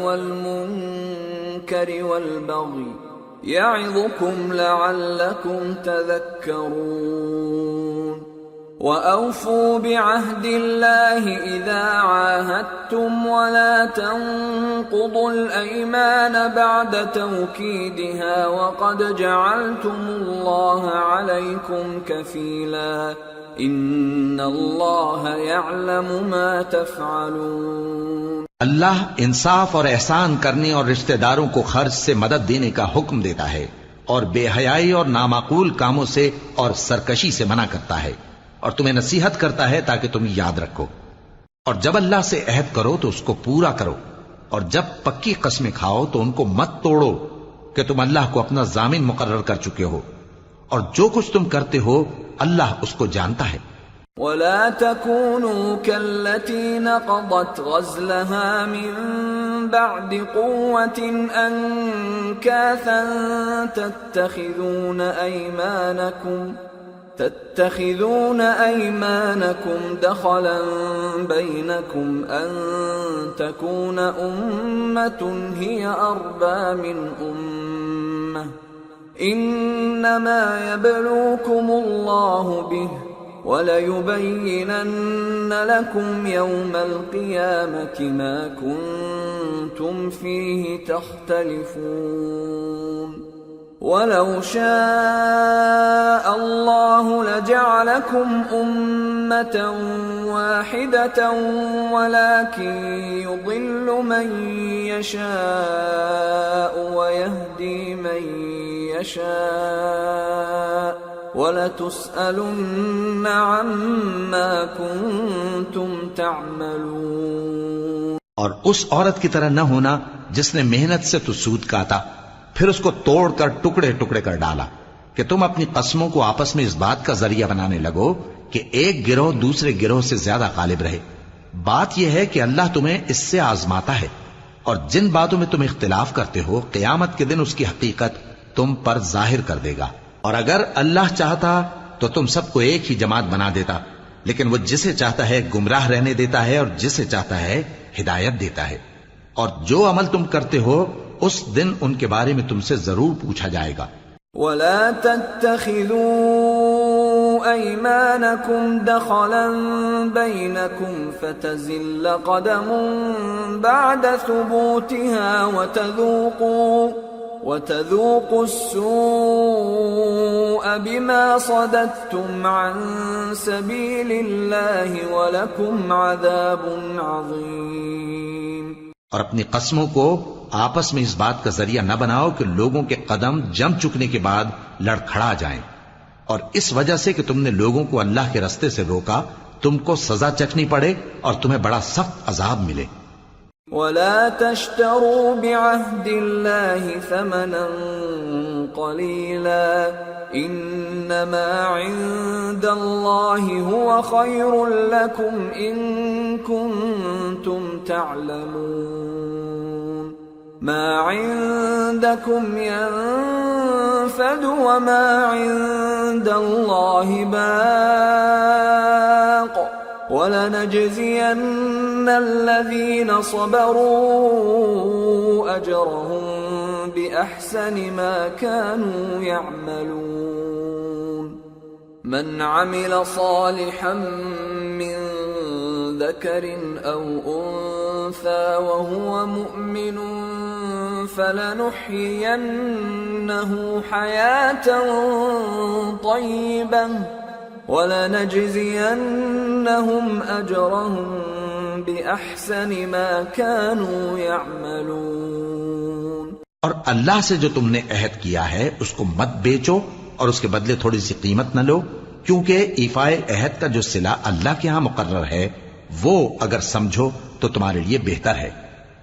والمنکر والبغی یعظکم لعلکم تذکرون۔ وَأَوْفُوا بِعَهْدِ اللَّهِ إِذَا عَاهَدتُّمْ وَلَا تَنقُضُوا الْأَيْمَانَ بَعْدَ تَوْكِيدِهَا وَقَدْ جَعَلْتُمُ اللَّهَ عَلَيْكُمْ كَفِيلًا إِنَّ اللَّهَ يَعْلَمُ مَا تَفْعَلُونَ۔ اللہ انصاف اور احسان کرنے اور رشتہ داروں کو خرچ سے مدد دینے کا حکم دیتا ہے، اور بے حیائی اور نامعقول کاموں سے اور سرکشی سے منع کرتا ہے، اور تمہیں نصیحت کرتا ہے تاکہ تم یاد رکھو۔ اور جب اللہ سے عہد کرو تو اس کو پورا کرو، اور جب پکی قسمیں کھاؤ تو ان کو مت توڑو کہ تم اللہ کو اپنا ضامن مقرر کر چکے ہو، اور جو کچھ تم کرتے ہو اللہ اس کو جانتا ہے۔ وَلَا تَكُونُوا كَالَّتِي نَقَضَتْ غَزْلَهَا مِن بَعْدِ قُوَّةٍ أَنكَاثًا تَتَّخِذُونَ أَيْمَانَكُمْ دَخَلًا بَيْنَكُمْ أَن تَكُونَ أُمَّةٌ هِيَ أَرْبَى مِنْ أُمَّةٍ إِنَّمَا يَبْلُوكُمُ اللَّهُ بِهِ وَلَيُبَيِّنَنَّ لَكُمْ يَوْمَ الْقِيَامَةِ مَا كُنْتُمْ فِيهِ تَخْتَلِفُونَ۔ وَلَوْ شَاءَ اللَّهُ لَجَعَلَكُمْ أُمَّةً وَاحِدَةً وَلَكِنْ يُضِلُّ مَنْ يَشَاءُ وَيَهْدِي مَنْ يَشَاءُ وَلَتُسْأَلُنَّ عَمَّا كُنْتُمْ تَعْمَلُونَ۔ اور اس عورت کی طرح نہ ہونا جس نے محنت سے تو سود کاتا پھر اس کو توڑ کر ٹکڑے ٹکڑے کر ڈالا، کہ تم اپنی قسموں کو آپس میں اس بات کا ذریعہ بنانے لگو کہ ایک گروہ دوسرے گروہ سے زیادہ غالب رہے۔ بات یہ ہے کہ اللہ تمہیں اس سے آزماتا ہے، اور جن باتوں میں تم اختلاف کرتے ہو قیامت کے دن اس کی حقیقت تم پر ظاہر کر دے گا۔ اور اگر اللہ چاہتا تو تم سب کو ایک ہی جماعت بنا دیتا، لیکن وہ جسے چاہتا ہے گمراہ رہنے دیتا ہے اور جسے چاہتا ہے ہدایت دیتا ہے۔ اور جو عمل تم کرتے ہو اس دن ان کے بارے میں تم سے ضرور پوچھا جائے گا۔ ولا تتخذوا أيمانكم دخلا بينكم فتزل قدم بعد ثبوتها وتذوقوا السوء بما صددتم عن سبيل الله ولكم عذاب عظيم۔ اور اپنی قسموں کو آپس میں اس بات کا ذریعہ نہ بناؤ کہ لوگوں کے قدم جم چکنے کے بعد لڑکھڑا جائیں، اور اس وجہ سے کہ تم نے لوگوں کو اللہ کے رستے سے روکا تم کو سزا چکھنی پڑے اور تمہیں بڑا سخت عذاب ملے۔ ولا تشتروا بعهد الله ثمنا قليلا انما عند الله هو خير لكم ان كنتم تعلمون ما عندكم ينفد وما عند الله باق وَلَنَجْزِيَنَّ الَّذِينَ صَبَرُوا أَجْرَهُمْ بِأَحْسَنِ مَا كَانُوا يَعْمَلُونَ مَنْ عَمِلَ صَالِحًا مِّن ذَكَرٍ أَوْ أُنثَى وَهُوَ مُؤْمِنٌ فَلَنُحْيِيَنَّهُ حَيَاةً طَيِّبَةً وَلَنَجْزِيَنَّهُمْ أَجْرَهُمْ بِأَحْسَنِ مَا كَانُوا يَعْمَلُونَ۔ اور اللہ سے جو تم نے عہد کیا ہے اس کو مت بیچو اور اس کے بدلے تھوڑی سی قیمت نہ لو، کیونکہ ایفائے عہد کا جو صلہ اللہ کے ہاں مقرر ہے وہ اگر سمجھو تو تمہارے لیے بہتر ہے۔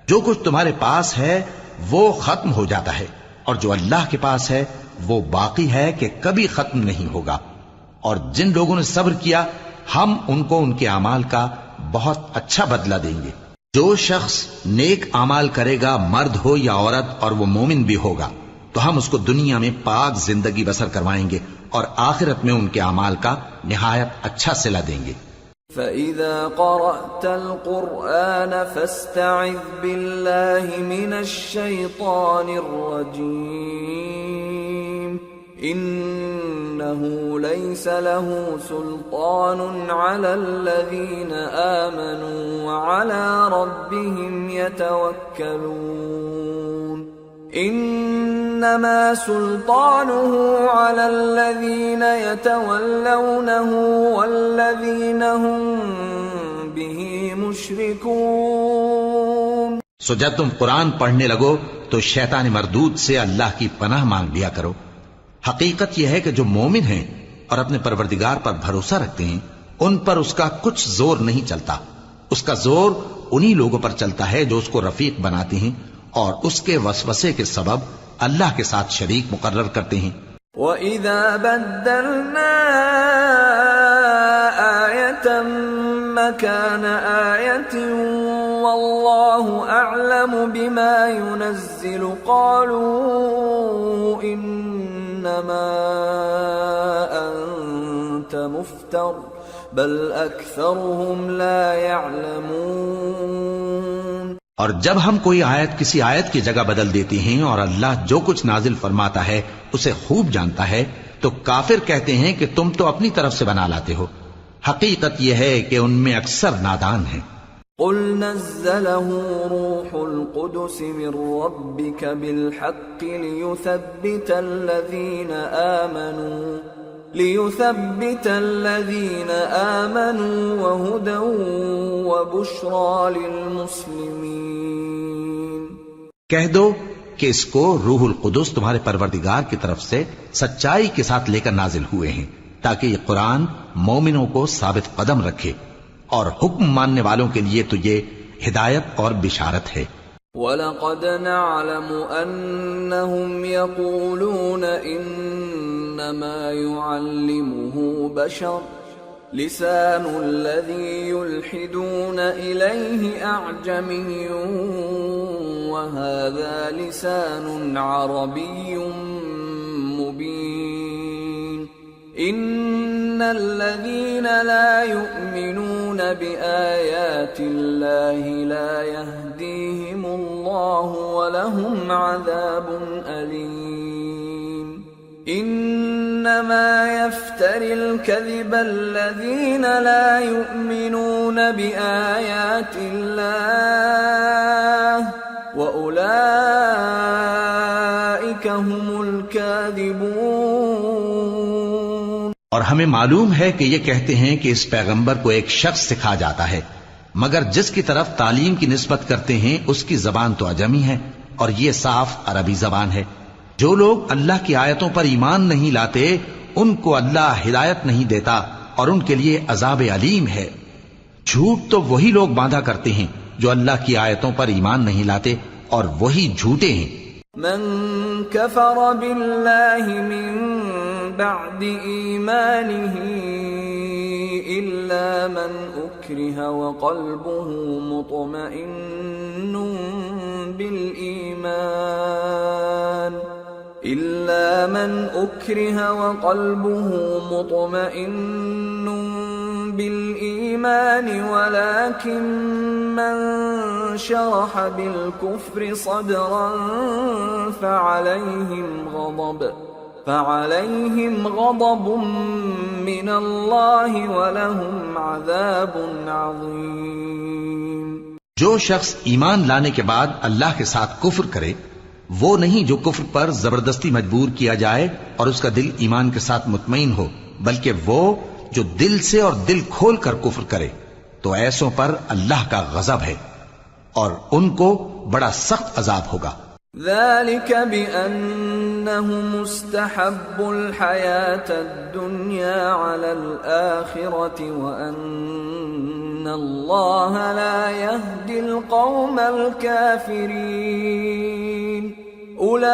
جو کچھ تمہارے پاس ہے وہ ختم ہو جاتا ہے، اور جو اللہ کے پاس ہے وہ باقی ہے کہ کبھی ختم نہیں ہوگا۔ اور جن لوگوں نے صبر کیا ہم ان کو ان کے اعمال کا بہت اچھا بدلہ دیں گے۔ جو شخص نیک اعمال کرے گا، مرد ہو یا عورت، اور وہ مومن بھی ہوگا، تو ہم اس کو دنیا میں پاک زندگی بسر کروائیں گے اور آخرت میں ان کے اعمال کا نہایت اچھا صلہ دیں گے۔ فَإِذَا قَرَأْتَ الْقُرْآنَ فَاسْتَعِذْ بِاللَّهِ مِنَ الشَّيْطَانِ الرَّجِيمِ إِنَّهُ لَيْسَ لَهُ سُلْطَانٌ عَلَى الَّذِينَ آمَنُوا وَعَلَى رَبِّهِمْ يَتَوَكَّلُونَ إِنَّمَا سُلْطَانُهُ عَلَى الَّذِينَ يَتَوَلَّوْنَهُ وَالَّذِينَ هُمْ بِهِ مُشْرِكُونَ۔ سو جب تم قرآن پڑھنے لگو تو شیطان مردود سے اللہ کی پناہ مانگ لیا کرو۔ حقیقت یہ ہے کہ جو مومن ہیں اور اپنے پروردگار پر بھروسہ رکھتے ہیں ان پر اس کا کچھ زور نہیں چلتا، اس کا زور انہی لوگوں پر چلتا ہے جو اس کو رفیق بناتے ہیں اور اس کے وسوسے کے سبب اللہ کے ساتھ شریک مقرر کرتے ہیں۔ وَإِذَا بَدَّلْنَا آيَةً مَكَانَ آيَةٍ وَاللَّهُ أَعْلَمُ بِمَا يُنَزِّلُ قَالُوا إِنَّمَا أَنْتَ مُفْتَرٍ بَلْ أَكْثَرُهُمْ لَا يَعْلَمُونَ۔ اور جب ہم کوئی آیت کسی آیت کی جگہ بدل دیتی ہیں اور اللہ جو کچھ نازل فرماتا ہے اسے خوب جانتا ہے تو کافر کہتے ہیں کہ تم تو اپنی طرف سے بنا لاتے ہو، حقیقت یہ ہے کہ ان میں اکثر نادان ہیں۔ قُلْ نَزَّلَهُ رُوحُ الْقُدُسِ مِنْ رَبِّكَ بِالْحَقِّ لِيُثَبِّتَ الَّذِينَ آمَنُوا وَهُدًى وَبُشْرَى لِلْمُسْلِمِينَ۔ کہہ دو کہ اس کو روح القدس تمہارے پروردگار کی طرف سے سچائی کے ساتھ لے کر نازل ہوئے ہیں تاکہ یہ قرآن مومنوں کو ثابت قدم رکھے، اور حکم ماننے والوں کے لیے تو یہ ہدایت اور بشارت ہے۔ وَلَقَدْ نَعْلَمُ أَنَّهُمْ يَقُولُونَ إِنَّمَا يُعَلِّمُهُ بَشَرٌ لِسَانُ الَّذِي يُلْحِدُونَ إِلَيْهِ أَعْجَمِيٌّ وَهَذَا لِسَانٌ عَرَبِيٌّ مُبِينٌ الذين لا يؤمنون بآيات الله لا يهديهم الله ولهم عذاب أليم إنما يفتري الكذب الذين لا يؤمنون بآيات الله وأولئك هم الكاذبون۔ اور ہمیں معلوم ہے کہ یہ کہتے ہیں کہ اس پیغمبر کو ایک شخص سکھا جاتا ہے، مگر جس کی طرف تعلیم کی نسبت کرتے ہیں اس کی زبان تو عجمی ہے اور یہ صاف عربی زبان ہے۔ جو لوگ اللہ کی آیتوں پر ایمان نہیں لاتے ان کو اللہ ہدایت نہیں دیتا اور ان کے لیے عذاب علیم ہے۔ جھوٹ تو وہی لوگ باندھا کرتے ہیں جو اللہ کی آیتوں پر ایمان نہیں لاتے اور وہی جھوٹے ہیں۔ من كفر بالله من بعد إيمانه إلا من أكره وقلبه مطمئن بالإيمان ولكن من شرح بالكفر صدرا فعليهم غضب من الله ولهم عذاب عظيم۔ جو شخص ایمان لانے کے بعد اللہ کے ساتھ کفر کرے وہ نہیں جو کفر پر زبردستی مجبور کیا جائے اور اس کا دل ایمان کے ساتھ مطمئن ہو، بلکہ وہ جو دل سے اور دل کھول کر کفر کرے، تو ایسوں پر اللہ کا غضب ہے اور ان کو بڑا سخت عذاب ہوگا۔ ذلك بأنهم استحبوا الحياة الدنيا على الآخرة وأن الله لا يهدي القوم الكافرين أولئك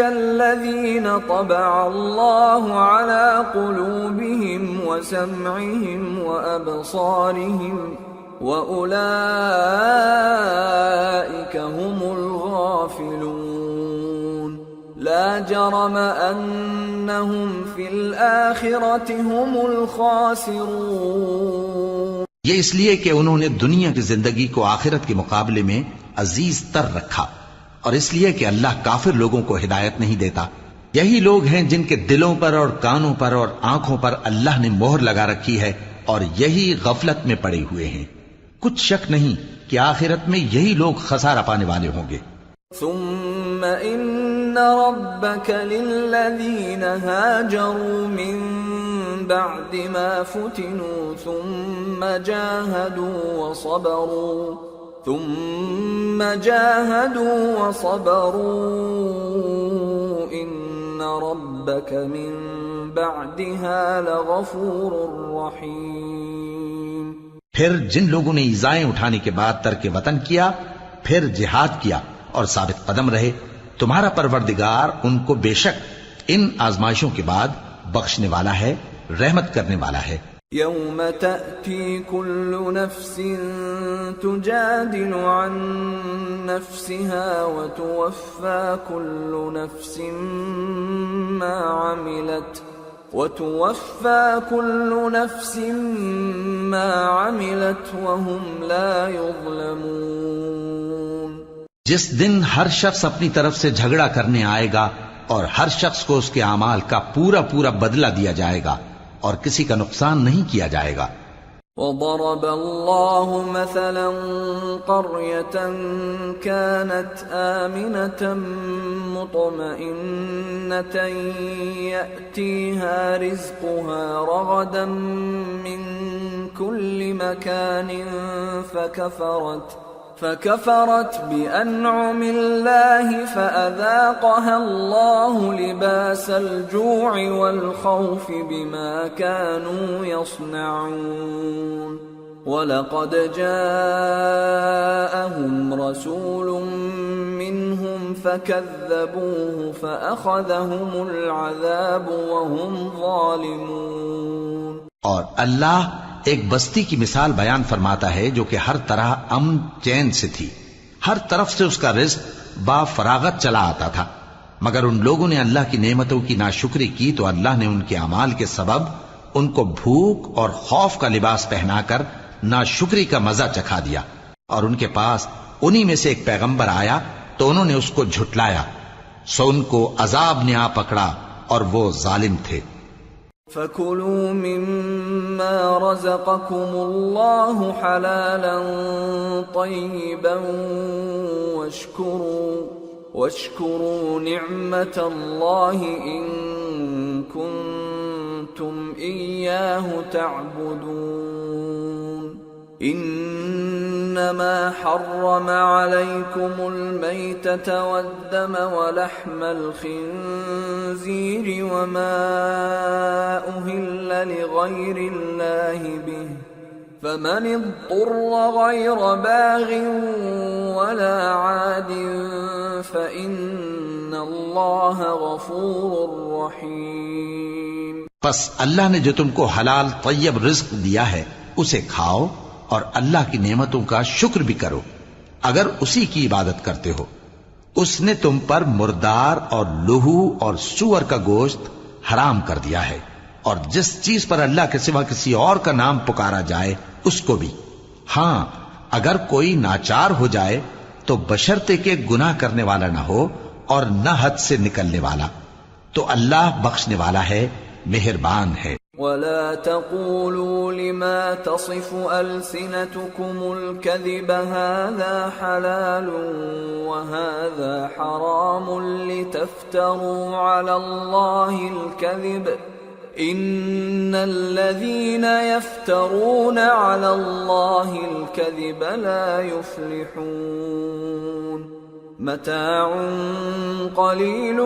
الذين طبع الله على قلوبهم وسمعهم وأبصارهم وَأُولَئِكَ هُمُ الْغَافِلُونَ لَا جَرَمَ أَنَّهُمْ فِي الْآخِرَةِ هُمُ الْخَاسِرُونَ۔ یہ اس لیے کہ انہوں نے دنیا کی زندگی کو آخرت کے مقابلے میں عزیز تر رکھا، اور اس لیے کہ اللہ کافر لوگوں کو ہدایت نہیں دیتا۔ یہی لوگ ہیں جن کے دلوں پر اور کانوں پر اور آنکھوں پر اللہ نے مہر لگا رکھی ہے، اور یہی غفلت میں پڑے ہوئے ہیں۔ کچھ شک نہیں کہ آخرت میں یہی لوگ خسارہ پانے والے ہوں گے۔ ثم ان ربك للذين هاجروا من بعد ما فتنوا ثم جاهدوا وصبروا ان ربك من بعدها لغفور رحيم۔ پھر جن لوگوں نے ایذائیں اٹھانے کے بعد ترک وطن کیا، پھر جہاد کیا اور ثابت قدم رہے، تمہارا پروردگار ان کو بے شک ان آزمائشوں کے بعد بخشنے والا ہے، رحمت کرنے والا ہے۔ یوم تأتی کل نفس تجادل عن نفسها وتوفى كل نفس ما عملت وهم لا يظلمون۔ جس دن ہر شخص اپنی طرف سے جھگڑا کرنے آئے گا اور ہر شخص کو اس کے اعمال کا پورا پورا بدلہ دیا جائے گا اور کسی کا نقصان نہیں کیا جائے گا۔ وضرب الله مثلا قرية كانت آمنة مطمئنة يأتيها رزقها رغدا من كل مكان فكفرت بأنعم الله فأذاقها الله لباس الجوع والخوف بما كانوا يصنعون ولقد جاءهم رسول منهم فكذبوه فأخذهم العذاب وهم ظالمون۔ اور اللہ ایک بستی کی مثال بیان فرماتا ہے جو کہ ہر طرح امن چین سے تھی، ہر طرف سے اس کا رزق با فراغت چلا آتا تھا، مگر ان لوگوں نے اللہ کی نعمتوں کی ناشکری کی تو اللہ نے ان کے اعمال کے سبب ان کو بھوک اور خوف کا لباس پہنا کر ناشکری کا مزہ چکھا دیا، اور ان کے پاس انہی میں سے ایک پیغمبر آیا تو انہوں نے اس کو جھٹلایا، سو ان کو عذاب نے آ پکڑا اور وہ ظالم تھے۔ فَكُلُوا مِمَّا رَزَقَكُمُ اللَّهُ حَلَالًا طَيِّبًا وَاشْكُرُوا نِعْمَةَ اللَّهِ إِن كُنتُمْ إِيَّاهُ تَعْبُدُونَ إِنَّمَا حَرَّمَ عَلَيْكُمُ الْمَيْتَةَ وَالدَّمَ وَلَحْمَ الْخِنزِيرِ وَمَا أُهِلَّ لِغَيْرِ اللَّهِ بِهِ فَمَنِ اضْطُرَّ غَيْرَ بَاغٍ وَلَا عَادٍ فَإِنَّ اللَّهَ غَفُورٌ رَّحِيمٌ۔ پس اللہ نے جو تم کو حلال طیب رزق دیا ہے اسے کھاؤ اور اللہ کی نعمتوں کا شکر بھی کرو اگر اسی کی عبادت کرتے ہو۔ اس نے تم پر مردار اور لہو اور سور کا گوشت حرام کر دیا ہے، اور جس چیز پر اللہ کے سوا کسی اور کا نام پکارا جائے اس کو بھی۔ ہاں اگر کوئی ناچار ہو جائے تو بشرطے کے گناہ کرنے والا نہ ہو اور نہ حد سے نکلنے والا، تو اللہ بخشنے والا ہے، مہربان ہے۔ وَلَا تَقُولُوا لِمَا تَصِفُ أَلْسِنَتُكُمُ الْكَذِبَ هَذَا حَلَالٌ وَهَذَا حَرَامٌ لِتَفْتَرُوا عَلَى اللَّهِ الْكَذِبَ إِنَّ الَّذِينَ يَفْتَرُونَ عَلَى اللَّهِ الْكَذِبَ لَا يُفْلِحُونَ متاع قلیل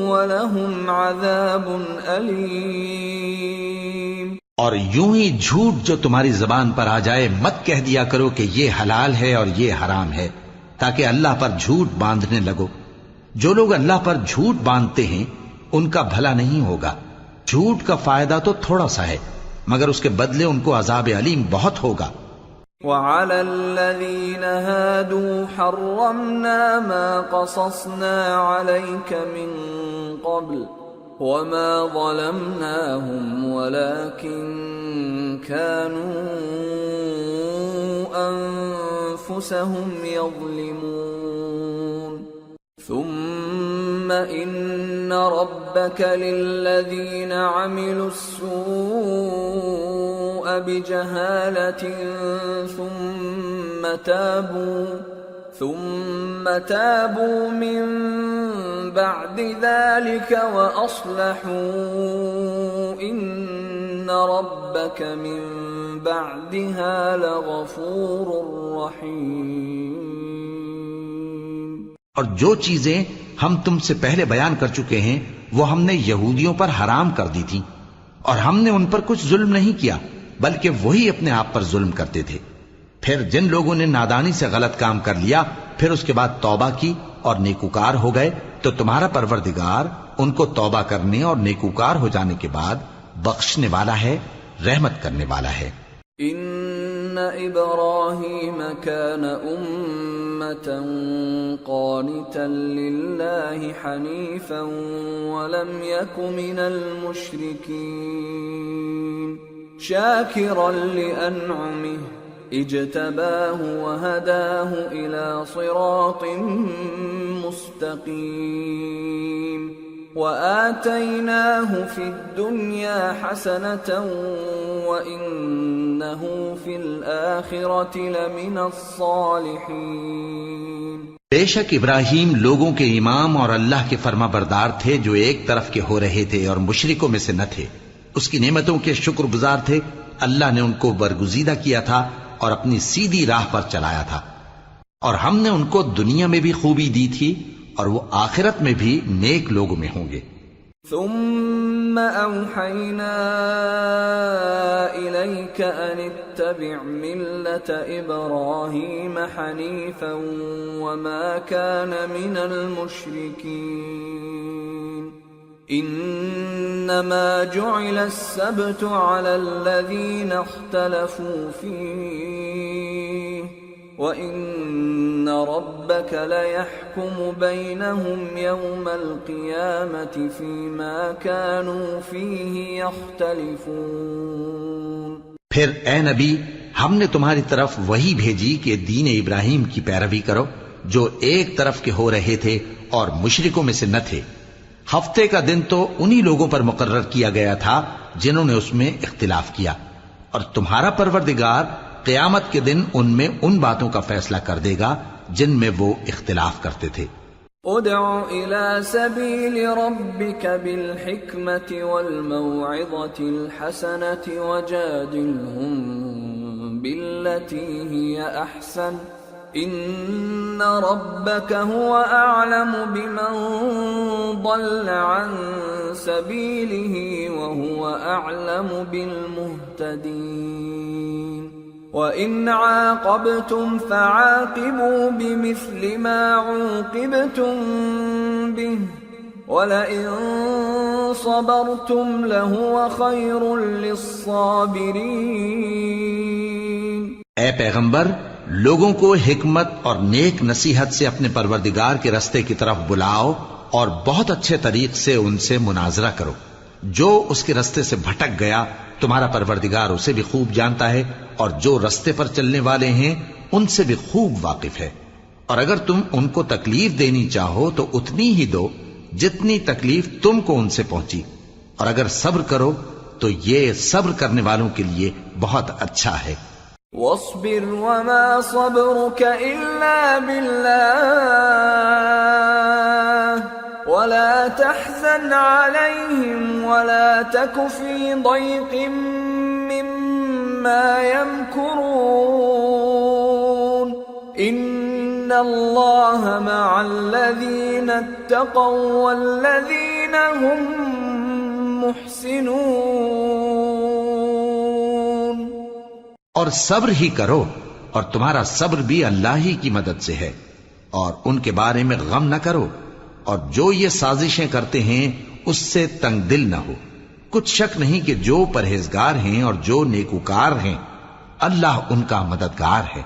ولہم عذاب علیم۔ اور یوں ہی جھوٹ جو تمہاری زبان پر آ جائے مت کہہ دیا کرو کہ یہ حلال ہے اور یہ حرام ہے، تاکہ اللہ پر جھوٹ باندھنے لگو۔ جو لوگ اللہ پر جھوٹ باندھتے ہیں ان کا بھلا نہیں ہوگا۔ جھوٹ کا فائدہ تو تھوڑا سا ہے، مگر اس کے بدلے ان کو عذاب علیم بہت ہوگا۔ وَعَلَى الَّذِينَ هَادُوا حَرَّمْنَا مَا قَصَصْنَا عَلَيْكَ مِن قَبْلُ وَمَا ظَلَمْنَاهُمْ وَلَكِن كَانُوا أَنفُسَهُمْ يَظْلِمُونَ ثُمَّ إِنَّ رَبَّكَ لِلَّذِينَ عَمِلُوا السُّوءَ بِجَهَالَةٍ ثُمَّ تَابُوا مِن بَعْدِ ذَلِكَ وَأَصْلَحُوا إِنَّ رَبَّكَ مِن بَعْدِهَا لَغَفُورٌ رَّحِيمٌ۔ اور جو چیزیں ہم تم سے پہلے بیان کر چکے ہیں وہ ہم نے یہودیوں پر حرام کر دی تھی، اور ہم نے ان پر کچھ ظلم نہیں کیا بلکہ وہی اپنے آپ پر ظلم کرتے تھے۔ پھر جن لوگوں نے نادانی سے غلط کام کر لیا پھر اس کے بعد توبہ کی اور نیکوکار ہو گئے تو تمہارا پروردگار ان کو توبہ کرنے اور نیکوکار ہو جانے کے بعد بخشنے والا ہے، رحمت کرنے والا ہے۔ ان ابراہیم کان امة قانتا للہ حنیفا ولم یک من المشرکین شاکرا لانعمہ اجتباہ وہداہ الى صراط مستقیم وآتیناہ فی الدنیا حسنة وإنہ فی الآخرة لمن الصالحین۔ بے شک ابراہیم لوگوں کے امام اور اللہ کے فرما بردار تھے جو ایک طرف کے ہو رہے تھے اور مشرکوں میں سے نہ تھے۔ اس کی نعمتوں کے شکر گزار تھے۔ اللہ نے ان کو برگزیدہ کیا تھا اور اپنی سیدھی راہ پر چلایا تھا، اور ہم نے ان کو دنیا میں بھی خوبی دی تھی اور وہ آخرت میں بھی نیک لوگوں میں ہوں گے۔ ثم اوحینا الیک ان اتبع ملة ابراہیم حنیفا وما کان من المشرکین انما جعل السبت على الذین اختلفوا فیہ وَإِنَّ رَبَّكَ لَيَحْكُمُ بَيْنَهُمْ يَوْمَ الْقِيَامَةِ فِيمَا كَانُوا فِيهِ يَخْتَلِفُونَ۔ پھر اے نبی، ہم نے تمہاری طرف وہی بھیجی کہ دین ابراہیم کی پیروی کرو جو ایک طرف کے ہو رہے تھے اور مشرکوں میں سے نہ تھے۔ ہفتے کا دن تو انہی لوگوں پر مقرر کیا گیا تھا جنہوں نے اس میں اختلاف کیا، اور تمہارا پروردگار قیامت کے دن ان میں ان باتوں کا فیصلہ کر دے گا جن میں وہ اختلاف کرتے تھے۔ ادع الى سبيل ربك بالحكمة والموعظة الحسنة وجادلهم بالتي هي احسن ان ربك هو اعلم بمن ضل عن سبيله وهو اعلم بالمهتدين وَإِنْ عَاقَبْتُمْ فَعَاقِبُوا بِمِثْلِ مَا عُوقِبْتُمْ بِهِ وَلَئِنْ صَبَرْتُمْ لَهُوَ خَيْرٌ لِلصَّابِرِينَ۔ اے پیغمبر، لوگوں کو حکمت اور نیک نصیحت سے اپنے پروردگار کے رستے کی طرف بلاؤ اور بہت اچھے طریق سے ان سے مناظرہ کرو۔ جو اس کے رستے سے بھٹک گیا تمہارا پروردگار اسے بھی خوب جانتا ہے، اور جو رستے پر چلنے والے ہیں ان سے بھی خوب واقف ہے۔ اور اگر تم ان کو تکلیف دینی چاہو تو اتنی ہی دو جتنی تکلیف تم کو ان سے پہنچی، اور اگر صبر کرو تو یہ صبر کرنے والوں کے لیے بہت اچھا ہے۔ وَاصْبِرْ وَمَا صَبْرُكَ إِلَّا بِاللَّهِ وَلَا تَحْزَنْ عَلَيْهِمْ وَلَا تَكُ فِي ضَيْقٍ مِّمَّا يَمْكُرُونَ إِنَّ اللَّهَ مَعَ الَّذِينَ اتَّقَوْا وَالَّذِينَ هُمْ مُحْسِنُونَ۔ اور صبر ہی کرو، اور تمہارا صبر بھی اللہ ہی کی مدد سے ہے، اور ان کے بارے میں غم نہ کرو، اور جو یہ سازشیں کرتے ہیں اس سے تنگ دل نہ ہو۔ کچھ شک نہیں کہ جو پرہیزگار ہیں اور جو نیکوکار ہیں اللہ ان کا مددگار ہے۔